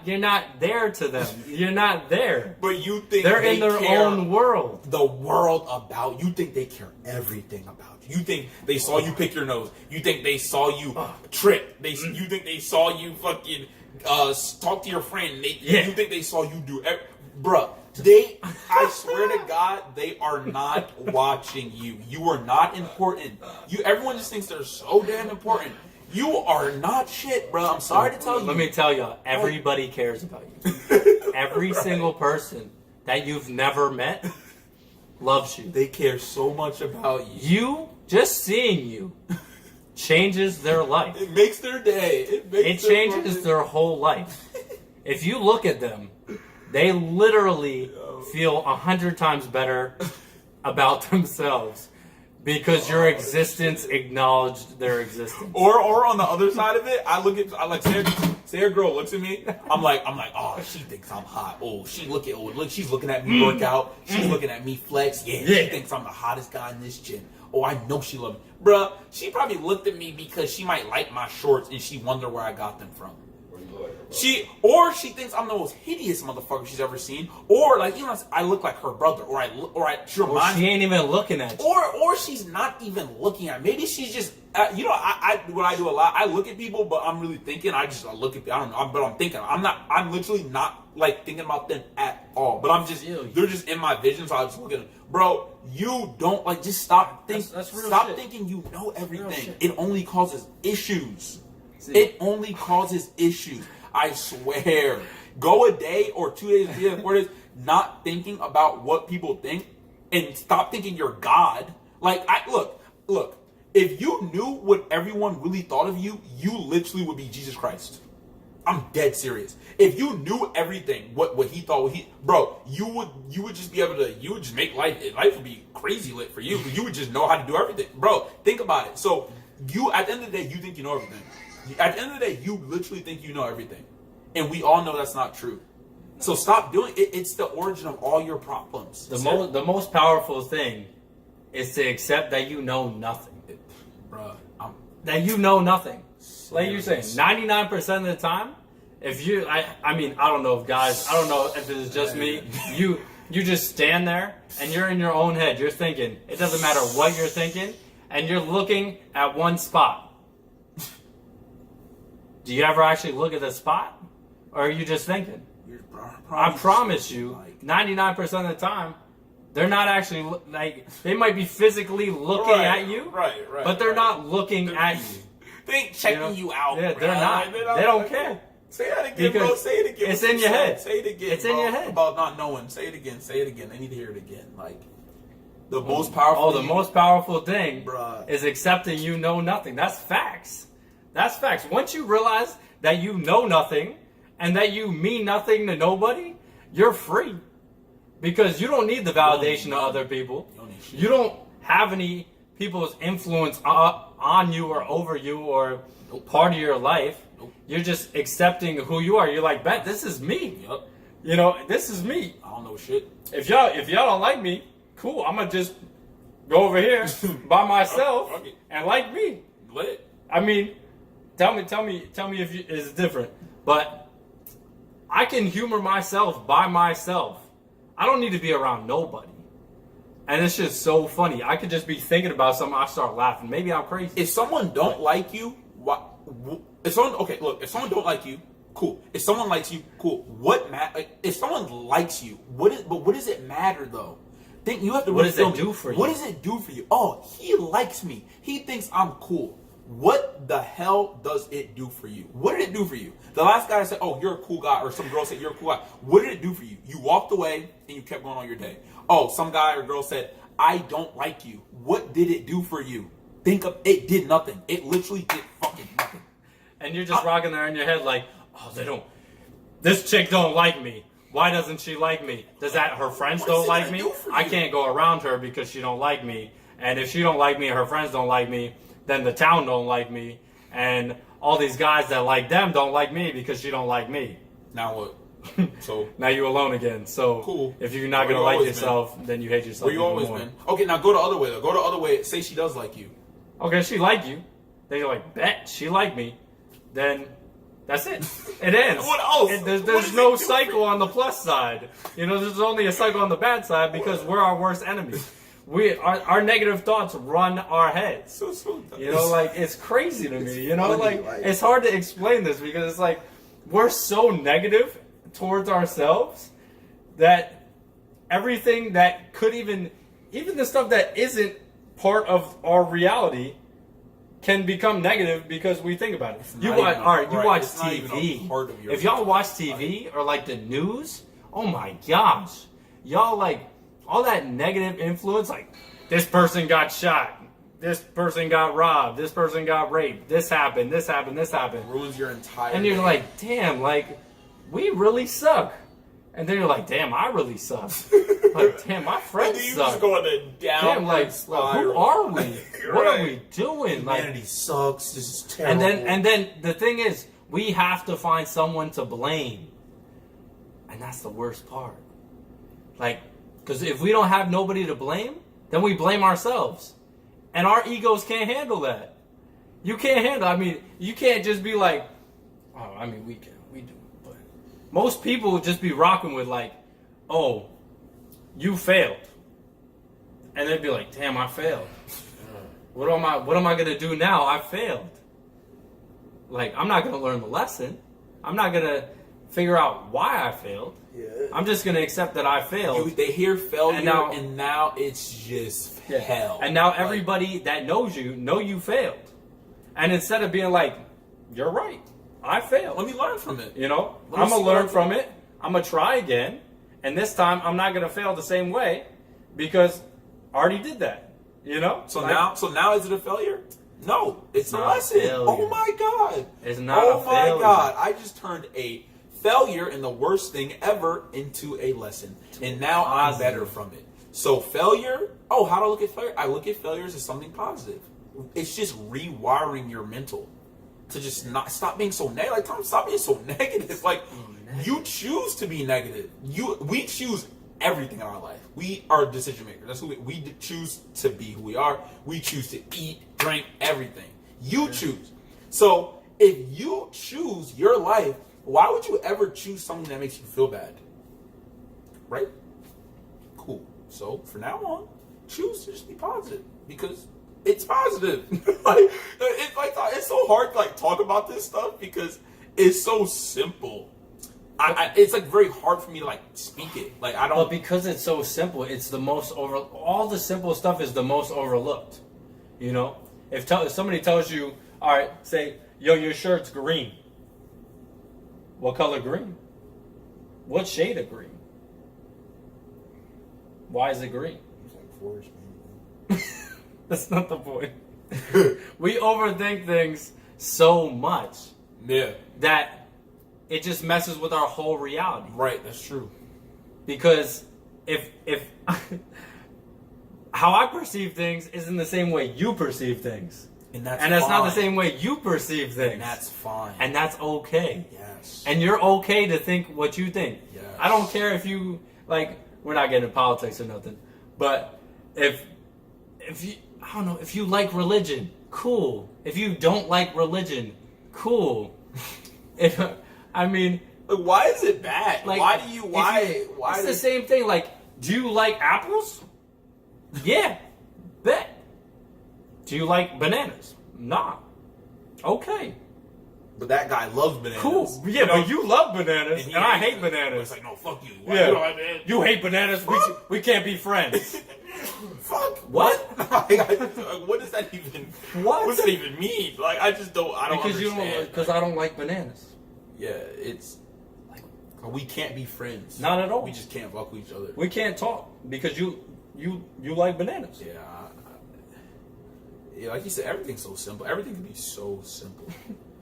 Speaker 1: there to them. You're not there.
Speaker 2: But you think
Speaker 1: They're
Speaker 2: they
Speaker 1: in their
Speaker 2: care
Speaker 1: own world.
Speaker 2: the world about you. Think they care everything about you. You think they saw you pick your nose. You think they saw you trip. You think they saw you fucking talk to your friend.
Speaker 1: Yeah.
Speaker 2: You think they saw you do bruh. I swear to God, they are not watching you. You are not important. Everyone just thinks they're so damn important. You are not shit, bro. I'm sorry to tell you.
Speaker 1: Let me tell y'all, everybody cares about you. Every single person that you've never met loves you.
Speaker 2: They care so much about you.
Speaker 1: You, just seeing you, changes their life.
Speaker 2: It makes their day.
Speaker 1: It changes their whole life. If you look at them, they literally feel 100 times better about themselves because your existence acknowledged their existence.
Speaker 2: Or on the other side of it, I like say a girl looks at me, I'm like, oh, she thinks I'm hot. Oh, she's looking at me work out. She's looking at me flex. Yeah, she thinks I'm the hottest guy in this gym. Oh, I know she loves me. Bruh, she probably looked at me because she might like my shorts and she wonder where I got them from. She thinks I'm the most hideous motherfucker she's ever seen, or like I look like her brother, she reminds
Speaker 1: She ain't even looking at you.
Speaker 2: or she's not even looking at. Maybe she's just I what I do a lot. I look at people, but I'm really thinking. I look at. I don't know, but I'm thinking. I'm literally not like thinking about them at all. But they're just in my vision, so I just look at them. Bro, you don't like. Just stop thinking.
Speaker 1: That's real
Speaker 2: Stop
Speaker 1: shit.
Speaker 2: thinking you know everything.
Speaker 1: shit.
Speaker 2: It only causes issues. It only causes issues. I swear. Go a day or 2 days, 3 days, 4 days, not thinking about what people think, and stop thinking you're God. Like, look. If you knew what everyone really thought of you, you literally would be Jesus Christ. I'm dead serious. If you knew everything, what he thought, bro, you would just be able to, you would just make life would be crazy lit for you. You would just know how to do everything. Bro, think about it. So, at the end of the day, you think you know everything. At the end of the day, you literally think you know everything. And we all know that's not true. So stop doing it. It's the origin of all your problems.
Speaker 1: The most powerful thing is to accept that you know nothing.
Speaker 2: Bruh,
Speaker 1: That you know nothing. Like you're saying, 99% of the time, if you, I mean, I don't know if guys, I don't know if it's just me, you just stand there and you're in your own head. You're thinking, it doesn't matter what you're thinking, and you're looking at one spot. Do you ever actually look at the spot? Or are you just thinking? I promise you, 99% of the time, they're not actually, like, they might be physically looking at you,
Speaker 2: right,
Speaker 1: but they're not looking at you.
Speaker 2: They ain't checking you out.
Speaker 1: Yeah,
Speaker 2: bro.
Speaker 1: they're not. They don't care.
Speaker 2: Say that again, bro.
Speaker 1: Because
Speaker 2: Say it again.
Speaker 1: it's
Speaker 2: What
Speaker 1: in
Speaker 2: you
Speaker 1: your
Speaker 2: said.
Speaker 1: head.
Speaker 2: Say it again.
Speaker 1: It's in
Speaker 2: bro,
Speaker 1: your head.
Speaker 2: About not knowing. Say it again. Say it again. I need to hear it again. Like, the most powerful.
Speaker 1: The most powerful thing
Speaker 2: Bruh.
Speaker 1: is accepting you know nothing. That's facts. That's facts. Once you realize that you know nothing and that you mean nothing to nobody, you're free. Because you don't need the validation of other people.
Speaker 2: You don't need shit.
Speaker 1: You don't have any people's influence on you or over you or part of your life. You're just accepting who you are. You're like, bet this is me.
Speaker 2: Yep.
Speaker 1: You know, this is me.
Speaker 2: I don't know shit.
Speaker 1: If y'all don't like me, cool. I'm gonna just go over here by myself and like me.
Speaker 2: Lit.
Speaker 1: I mean, tell me if it's different. But I can humor myself by myself. I don't need to be around nobody. And it's just so funny. I could just be thinking about something, I start laughing. Maybe I'm crazy.
Speaker 2: If someone don't like you, if someone don't like you, cool. If someone likes you, cool. If someone likes you, but what does it matter though? Think you have to.
Speaker 1: What does it do for you?
Speaker 2: What does it do for you? Oh, he likes me. He thinks I'm cool. What the hell does it do for you? What did it do for you? The last guy said, "Oh, you're a cool guy," or some girl said, "You're a cool guy." What did it do for you? You walked away and you kept going on your day. Oh, some guy or girl said, "I don't like you." What did it do for you? Think of it. Did nothing. It literally did fucking nothing.
Speaker 1: And you're just rocking there in your head like, oh, this chick don't like me. Why doesn't she like me? Does that her friends don't like me? I can't go around her because she don't like me. And if she don't like me and her friends don't like me, then the town don't like me. And all these guys that like them don't like me because she don't like me.
Speaker 2: Now what? So
Speaker 1: now you alone again. So
Speaker 2: cool.
Speaker 1: If you're not gonna like yourself, then you hate yourself.
Speaker 2: Where you always been? Okay, now go the other way though. Go the other way. Say she does like you.
Speaker 1: Okay, she like you. Then you're like, bet she like me. Then that's it. It ends.
Speaker 2: What else?
Speaker 1: There's no cycle on the plus side. You know, there's only a cycle on the bad side because we're our worst enemies. Our negative thoughts run our heads.
Speaker 2: So
Speaker 1: you know, like it's crazy to me. You know, like it's hard to explain this because it's like we're so negative towards ourselves that everything that could even the stuff that isn't part of our reality can become negative because we think about it. You watch TV. If y'all watch TV or like the news, oh my gosh, y'all like all that negative influence. Like this person got shot, this person got robbed, this person got raped, this happened.
Speaker 2: Ruins your entire.
Speaker 1: And you're like, damn, like we really suck. And then you're like, damn, I really suck. Like, damn, my friends
Speaker 2: you
Speaker 1: suck.
Speaker 2: Just go on a down
Speaker 1: who are we? What are we doing?
Speaker 2: Humanity sucks. This is terrible.
Speaker 1: And then the thing is, we have to find someone to blame, and that's the worst part. Like, because if we don't have nobody to blame, then we blame ourselves, and our egos can't handle that. You can't handle. I mean, you can't just be like, oh, I mean, we do. But most people would just be rocking with like, oh, you failed. And they'd be like, damn, I failed. What am I gonna do now? I failed. Like, I'm not gonna learn the lesson. I'm not gonna figure out why I failed. Yeah. I'm just gonna accept that I failed.
Speaker 2: They hear failure and now it's just hell.
Speaker 1: And now everybody that knows you know you failed. And instead of being like, you're right, I failed.
Speaker 2: Let me learn from it.
Speaker 1: You know? I'm gonna learn from it. I'm gonna try again. And this time, I'm not gonna fail the same way because I already did that. You know?
Speaker 2: So now is it a failure? No, it's a lesson. Oh my god!
Speaker 1: It's not a failure.
Speaker 2: Oh my god! I just turned a failure and the worst thing ever into a lesson, and now I'm better from it. So failure. Oh, how do I look at failure? I look at failures as something positive. It's just rewiring your mental to just not stop being so negative. Like Tom, stop being so negative. Like. You choose to be negative. We choose everything in our life. We are decision makers. That's who we choose to be who we are. We choose to eat, drink, everything. You choose. So if you choose your life, why would you ever choose something that makes you feel bad? Right? Cool. So from now on, choose to just be positive because it's positive. It's so hard to like talk about this stuff because it's so simple. It's like very hard for me to like speak it. Like I don't.
Speaker 1: But because it's so simple, it's the most all the simple stuff is the most overlooked. You know, if somebody tells you, all right, say, yo, your shirt's green. What color green? What shade of green? Why is it green?
Speaker 2: It's like forest,
Speaker 1: man. That's not the point. We overthink things so much.
Speaker 2: Yeah.
Speaker 1: That it just messes with our whole reality.
Speaker 2: Right, that's true.
Speaker 1: Because if how I perceive things isn't the same way you perceive things.
Speaker 2: And that's
Speaker 1: not the same way you perceive things.
Speaker 2: And that's fine.
Speaker 1: And that's okay.
Speaker 2: Yes.
Speaker 1: And you're okay to think what you think.
Speaker 2: Yes.
Speaker 1: I don't care if you, like, we're not getting into politics or nothing, but if you, I don't know, if you like religion, cool. If you don't like religion, cool. I mean,
Speaker 2: like, why is it bad?
Speaker 1: Like,
Speaker 2: why do you? Why?
Speaker 1: It's the same thing. Like, do you like apples? Yeah, bet. Do you like bananas? Nah. Okay.
Speaker 2: But that guy loves bananas.
Speaker 1: Cool. Yeah, but you love bananas, and I hate bananas.
Speaker 2: It's like, no, fuck you.
Speaker 1: Why you don't like bananas? You hate bananas. We can't be friends.
Speaker 2: Fuck.
Speaker 1: What?
Speaker 2: What does that even?
Speaker 1: What
Speaker 2: does that even mean? Like, I just don't. I don't understand.
Speaker 1: Because I don't like bananas.
Speaker 2: Yeah, it's like we can't be friends.
Speaker 1: Not at all.
Speaker 2: We just can't fuck with each other.
Speaker 1: We can't talk because you like bananas.
Speaker 2: Yeah. Yeah, like you said, everything's so simple. Everything can be so simple.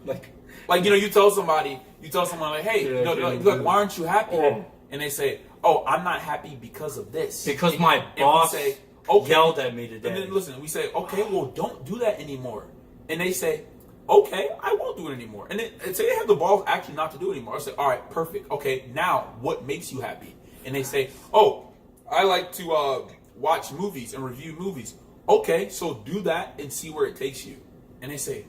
Speaker 2: like you tell someone like, hey, look, why aren't you happy? And they say, oh, I'm not happy because of this.
Speaker 1: Because my boss
Speaker 2: say,
Speaker 1: yelled at me today.
Speaker 2: And then listen, we say, okay, well, don't do that anymore. And they say, okay, I won't do it anymore. And then say they have the balls actually not to do it anymore. I say, all right, perfect. Okay, now what makes you happy? And they say, oh, I like to watch movies and review movies. Okay, so do that and see where it takes you. And they say,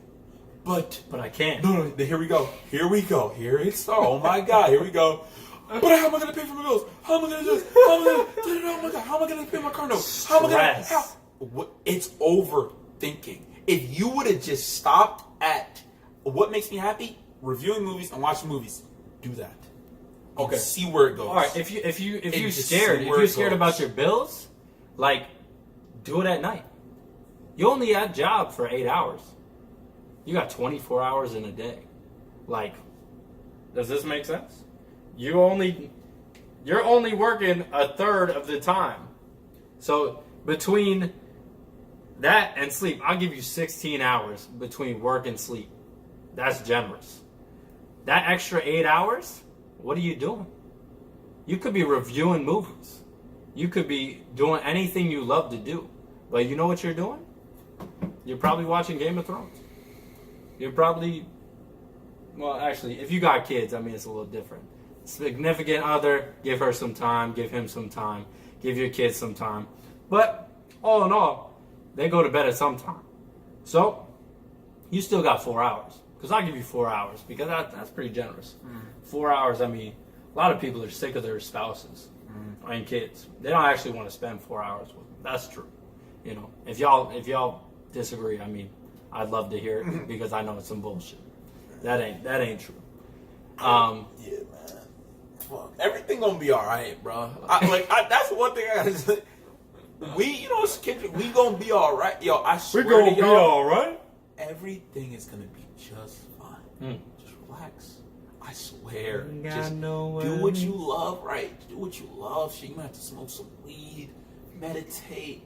Speaker 2: but
Speaker 1: I can't.
Speaker 2: No, here we go. Here it's oh my god, here we go. But how am I gonna pay for my bills? How am I gonna do this? How am I gonna oh my god, how am I gonna pay my car note? How am I gonna what? It's overthinking. If you would have just stopped at what makes me happy, reviewing movies and watching movies, do that. Okay. See where it goes.
Speaker 1: All right, if you're scared about your bills, like, do it at night. You only had a job for 8 hours. You got 24 hours in a day. Like, does this make sense? You're only working a third of the time. So between that and sleep, I'll give you 16 hours between work and sleep. That's generous. That extra 8 hours, what are you doing? You could be reviewing movies. You could be doing anything you love to do. But you know what you're doing? You're probably watching Game of Thrones. You're probably, well, actually, if you got kids, I mean, it's a little different. Significant other, give her some time, give him some time, give your kids some time. But all in all, they go to bed at some time. So you still got 4 hours. Because I'll give you 4 hours, because that's pretty generous. 4 hours, I mean, a lot of people are sick of their spouses and kids. They don't actually want to spend 4 hours with them. That's true. You know, if y'all disagree, I mean, I'd love to hear it because I know it's some bullshit. That ain't true.
Speaker 2: Yeah, man. Fuck. Everything gonna be all right, bro. That's one thing I gotta say. Kendrick, we gonna be all right, yo. I swear
Speaker 1: we gonna
Speaker 2: to
Speaker 1: be
Speaker 2: y'all,
Speaker 1: all right.
Speaker 2: Everything is gonna be just fine. Just relax. I swear. Just do what you love, right? Do what you love. Shit, you might have to smoke some weed, meditate.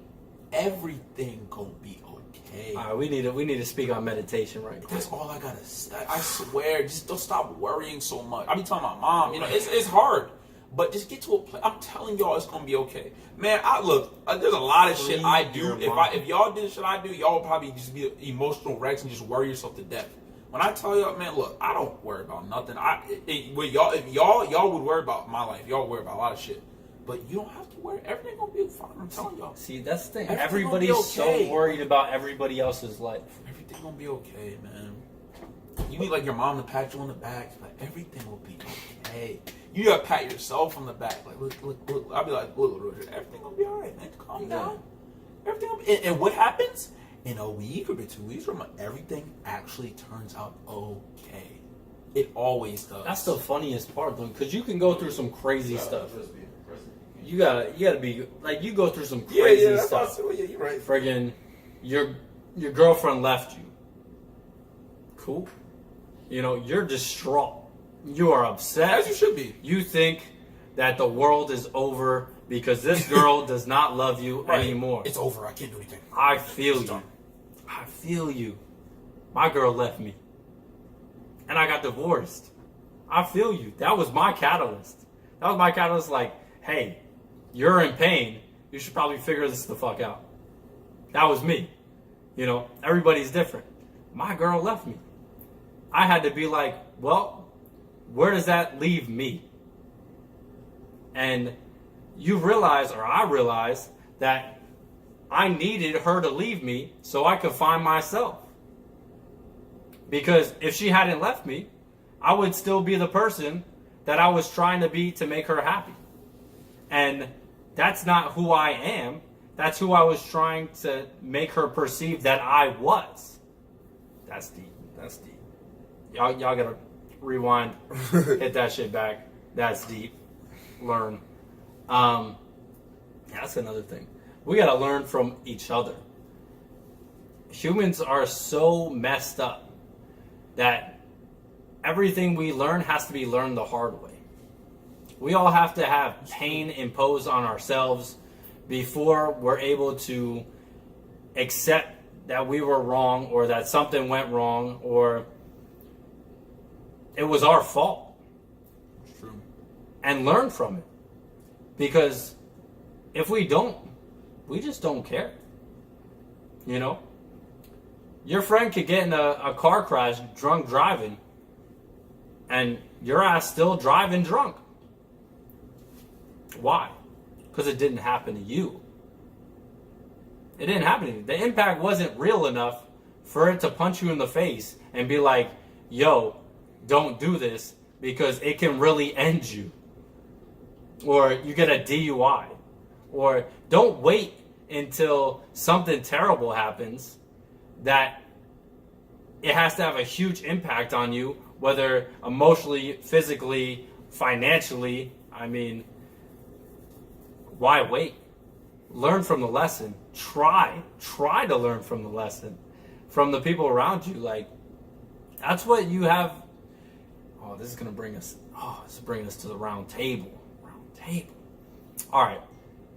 Speaker 2: Everything gonna be okay.
Speaker 1: All right, we need to speak on meditation right quick.
Speaker 2: That's all I gotta say. I swear, just don't stop worrying so much. I be telling my mom, it's hard, but just get to a place. I'm telling y'all, it's gonna be okay, man. There's a lot of shit I do. If y'all did shit I do, y'all would probably just be emotional wrecks and just worry yourself to death. When I tell y'all, man, look, I don't worry about nothing. If y'all would worry about my life, y'all worry about a lot of shit. But you don't have to worry. Everything gonna be fine. I'm telling y'all.
Speaker 1: See, that's the thing. Everybody's so worried about everybody else's life.
Speaker 2: Everything gonna be okay, man. You need like your mom to pat you on the back. Like, everything will be okay. You gotta pat yourself on the back. Like, look. I'll be like, look, everything gonna be alright, man. Calm down. Everything will be, and what happens in a week or 2 weeks from now, everything actually turns out okay. It always does.
Speaker 1: That's the funniest part, though, because you can go through some crazy stuff. You gotta be like, you go through some crazy stuff.
Speaker 2: Yeah, you're right.
Speaker 1: Friggin', your girlfriend left you. Cool. You know, you're distraught. You are upset.
Speaker 2: As you should be.
Speaker 1: You think that the world is over because this girl does not love you anymore.
Speaker 2: It's over. I can't do anything.
Speaker 1: I feel you. I feel you. My girl left me. And I got divorced. I feel you. That was my catalyst. Like, hey, you're in pain. You should probably figure this the fuck out. That was me. You know, everybody's different. My girl left me. I had to be like, well, where does that leave me? And you realize, or I realized, that I needed her to leave me so I could find myself. Because if she hadn't left me, I would still be the person that I was trying to be to make her happy. And that's not who I am. That's who I was trying to make her perceive that I was. That's deep. That's deep. Y'all gotta rewind, hit that shit back. That's deep. Learn. That's another thing. We gotta learn from each other. Humans are so messed up that everything we learn has to be learned the hard way. We all have to have pain imposed on ourselves before we're able to accept that we were wrong, or that something went wrong, or it was our fault.
Speaker 2: True.
Speaker 1: And learn from it. Because if we don't, we just don't care. You know? Your friend could get in a car crash drunk driving, and your ass still driving drunk. Why? Because it didn't happen to you. It didn't happen to you. The impact wasn't real enough for it to punch you in the face and be like, yo, don't do this because it can really end you. Or you get a DUI. Or don't wait until something terrible happens that it has to have a huge impact on you, whether emotionally, physically, financially. I mean, why wait? Learn from the lesson. Try to learn from the lesson, from the people around you. Like, that's what you have. Oh, this is gonna bring us. Oh, this is bringing us to the round table. All right,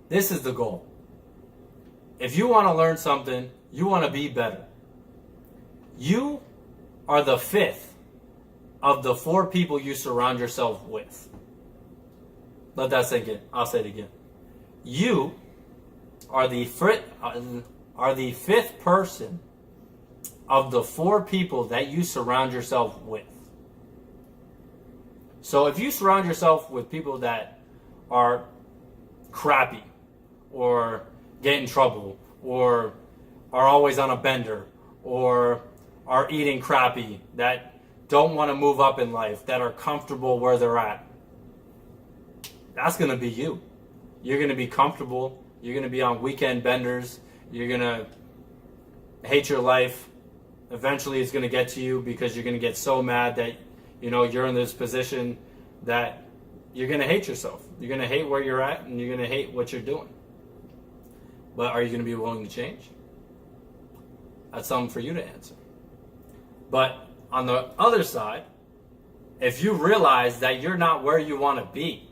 Speaker 1: this is the goal. If you want to learn something, you want to be better. You are the fifth of the 4 people you surround yourself with. Let that sink in. I'll say it again. You are the fifth person of the 4 people that you surround yourself with. So if you surround yourself with people that are crappy, or get in trouble, or are always on a bender, or are eating crappy, that don't want to move up in life, that are comfortable where they're at, that's going to be you. You're going to be comfortable. You're going to be on weekend benders. You're going to hate your life. Eventually it's going to get to you because you're going to get so mad that, you know, you're in this position that you're going to hate yourself. You're going to hate where you're at, and you're going to hate what you're doing. But are you going to be willing to change? That's something for you to answer. But on the other side, if you realize that you're not where you want to be,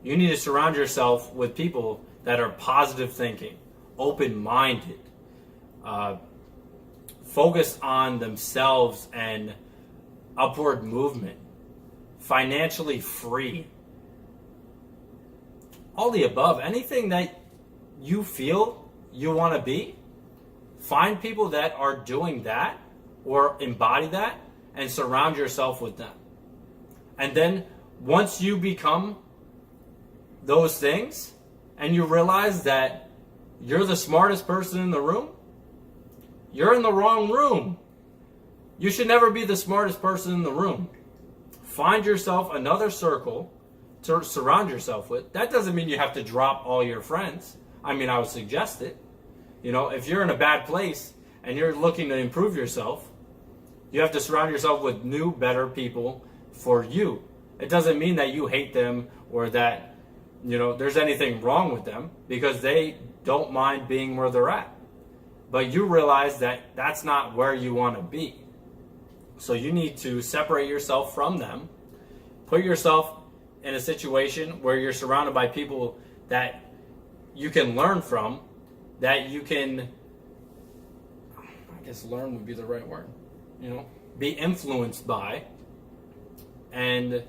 Speaker 1: you need to surround yourself with people that are positive thinking, open-minded, focused on themselves and upward movement, financially free. All the above. Anything that you feel you want to be, find people that are doing that or embody that and surround yourself with them. And then once you become those things and you realize that you're the smartest person in the room, you're in the wrong room. You should never be the smartest person in the room. Find yourself another circle to surround yourself with. That doesn't mean you have to drop all your friends. I mean, I would suggest it. You know, if you're in a bad place and you're looking to improve yourself, you have to surround yourself with new, better people for you. It doesn't mean that you hate them or that, you know, there's anything wrong with them, because they don't mind being where they're at. But you realize that that's not where you want to be. So you need to separate yourself from them, put yourself in a situation where you're surrounded by people that you can learn from, that you can, I guess learn would be the right word, you know, be influenced by and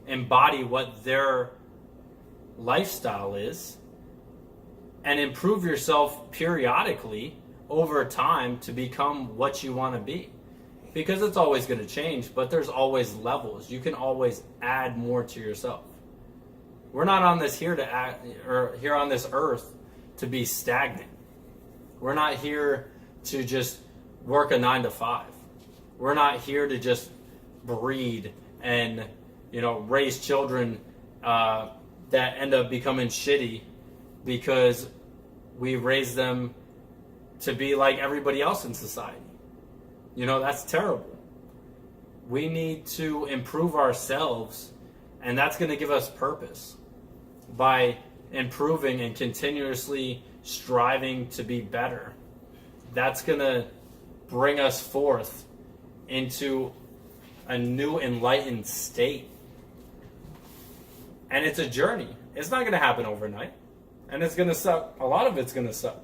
Speaker 1: embody what their lifestyle is, and improve yourself periodically over time to become what you want to be. Because it's always going to change, but there's always levels. You can always add more to yourself. We're not on this here to act, or here on this earth to be stagnant. We're not here to just work a 9 to 5. We're not here to just breed and, you know, raise children that end up becoming shitty because we raise them to be like everybody else in society. You know, that's terrible. We need to improve ourselves, and that's going to give us purpose by improving and continuously striving to be better. That's going to bring us forth into a new enlightened state. And it's a journey. It's not going to happen overnight. And it's going to suck. A lot of it's going to suck.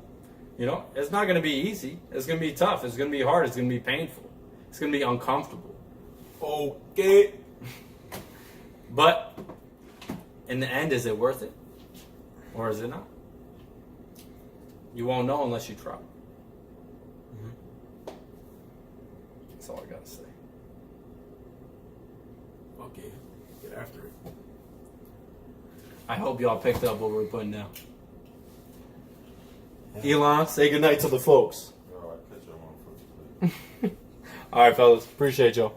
Speaker 1: You know, it's not going to be easy. It's going to be tough. It's going to be hard. It's going to be painful. It's going to be uncomfortable.
Speaker 2: Okay.
Speaker 1: But in the end, is it worth it? Or is it not? You won't know unless you try. That's all I got to say.
Speaker 2: Okay. Get after it.
Speaker 1: I hope y'all picked up what we're putting down. Elon, say goodnight to the folks.
Speaker 3: All right, catch y'all on first.
Speaker 1: All right, fellas. Appreciate y'all.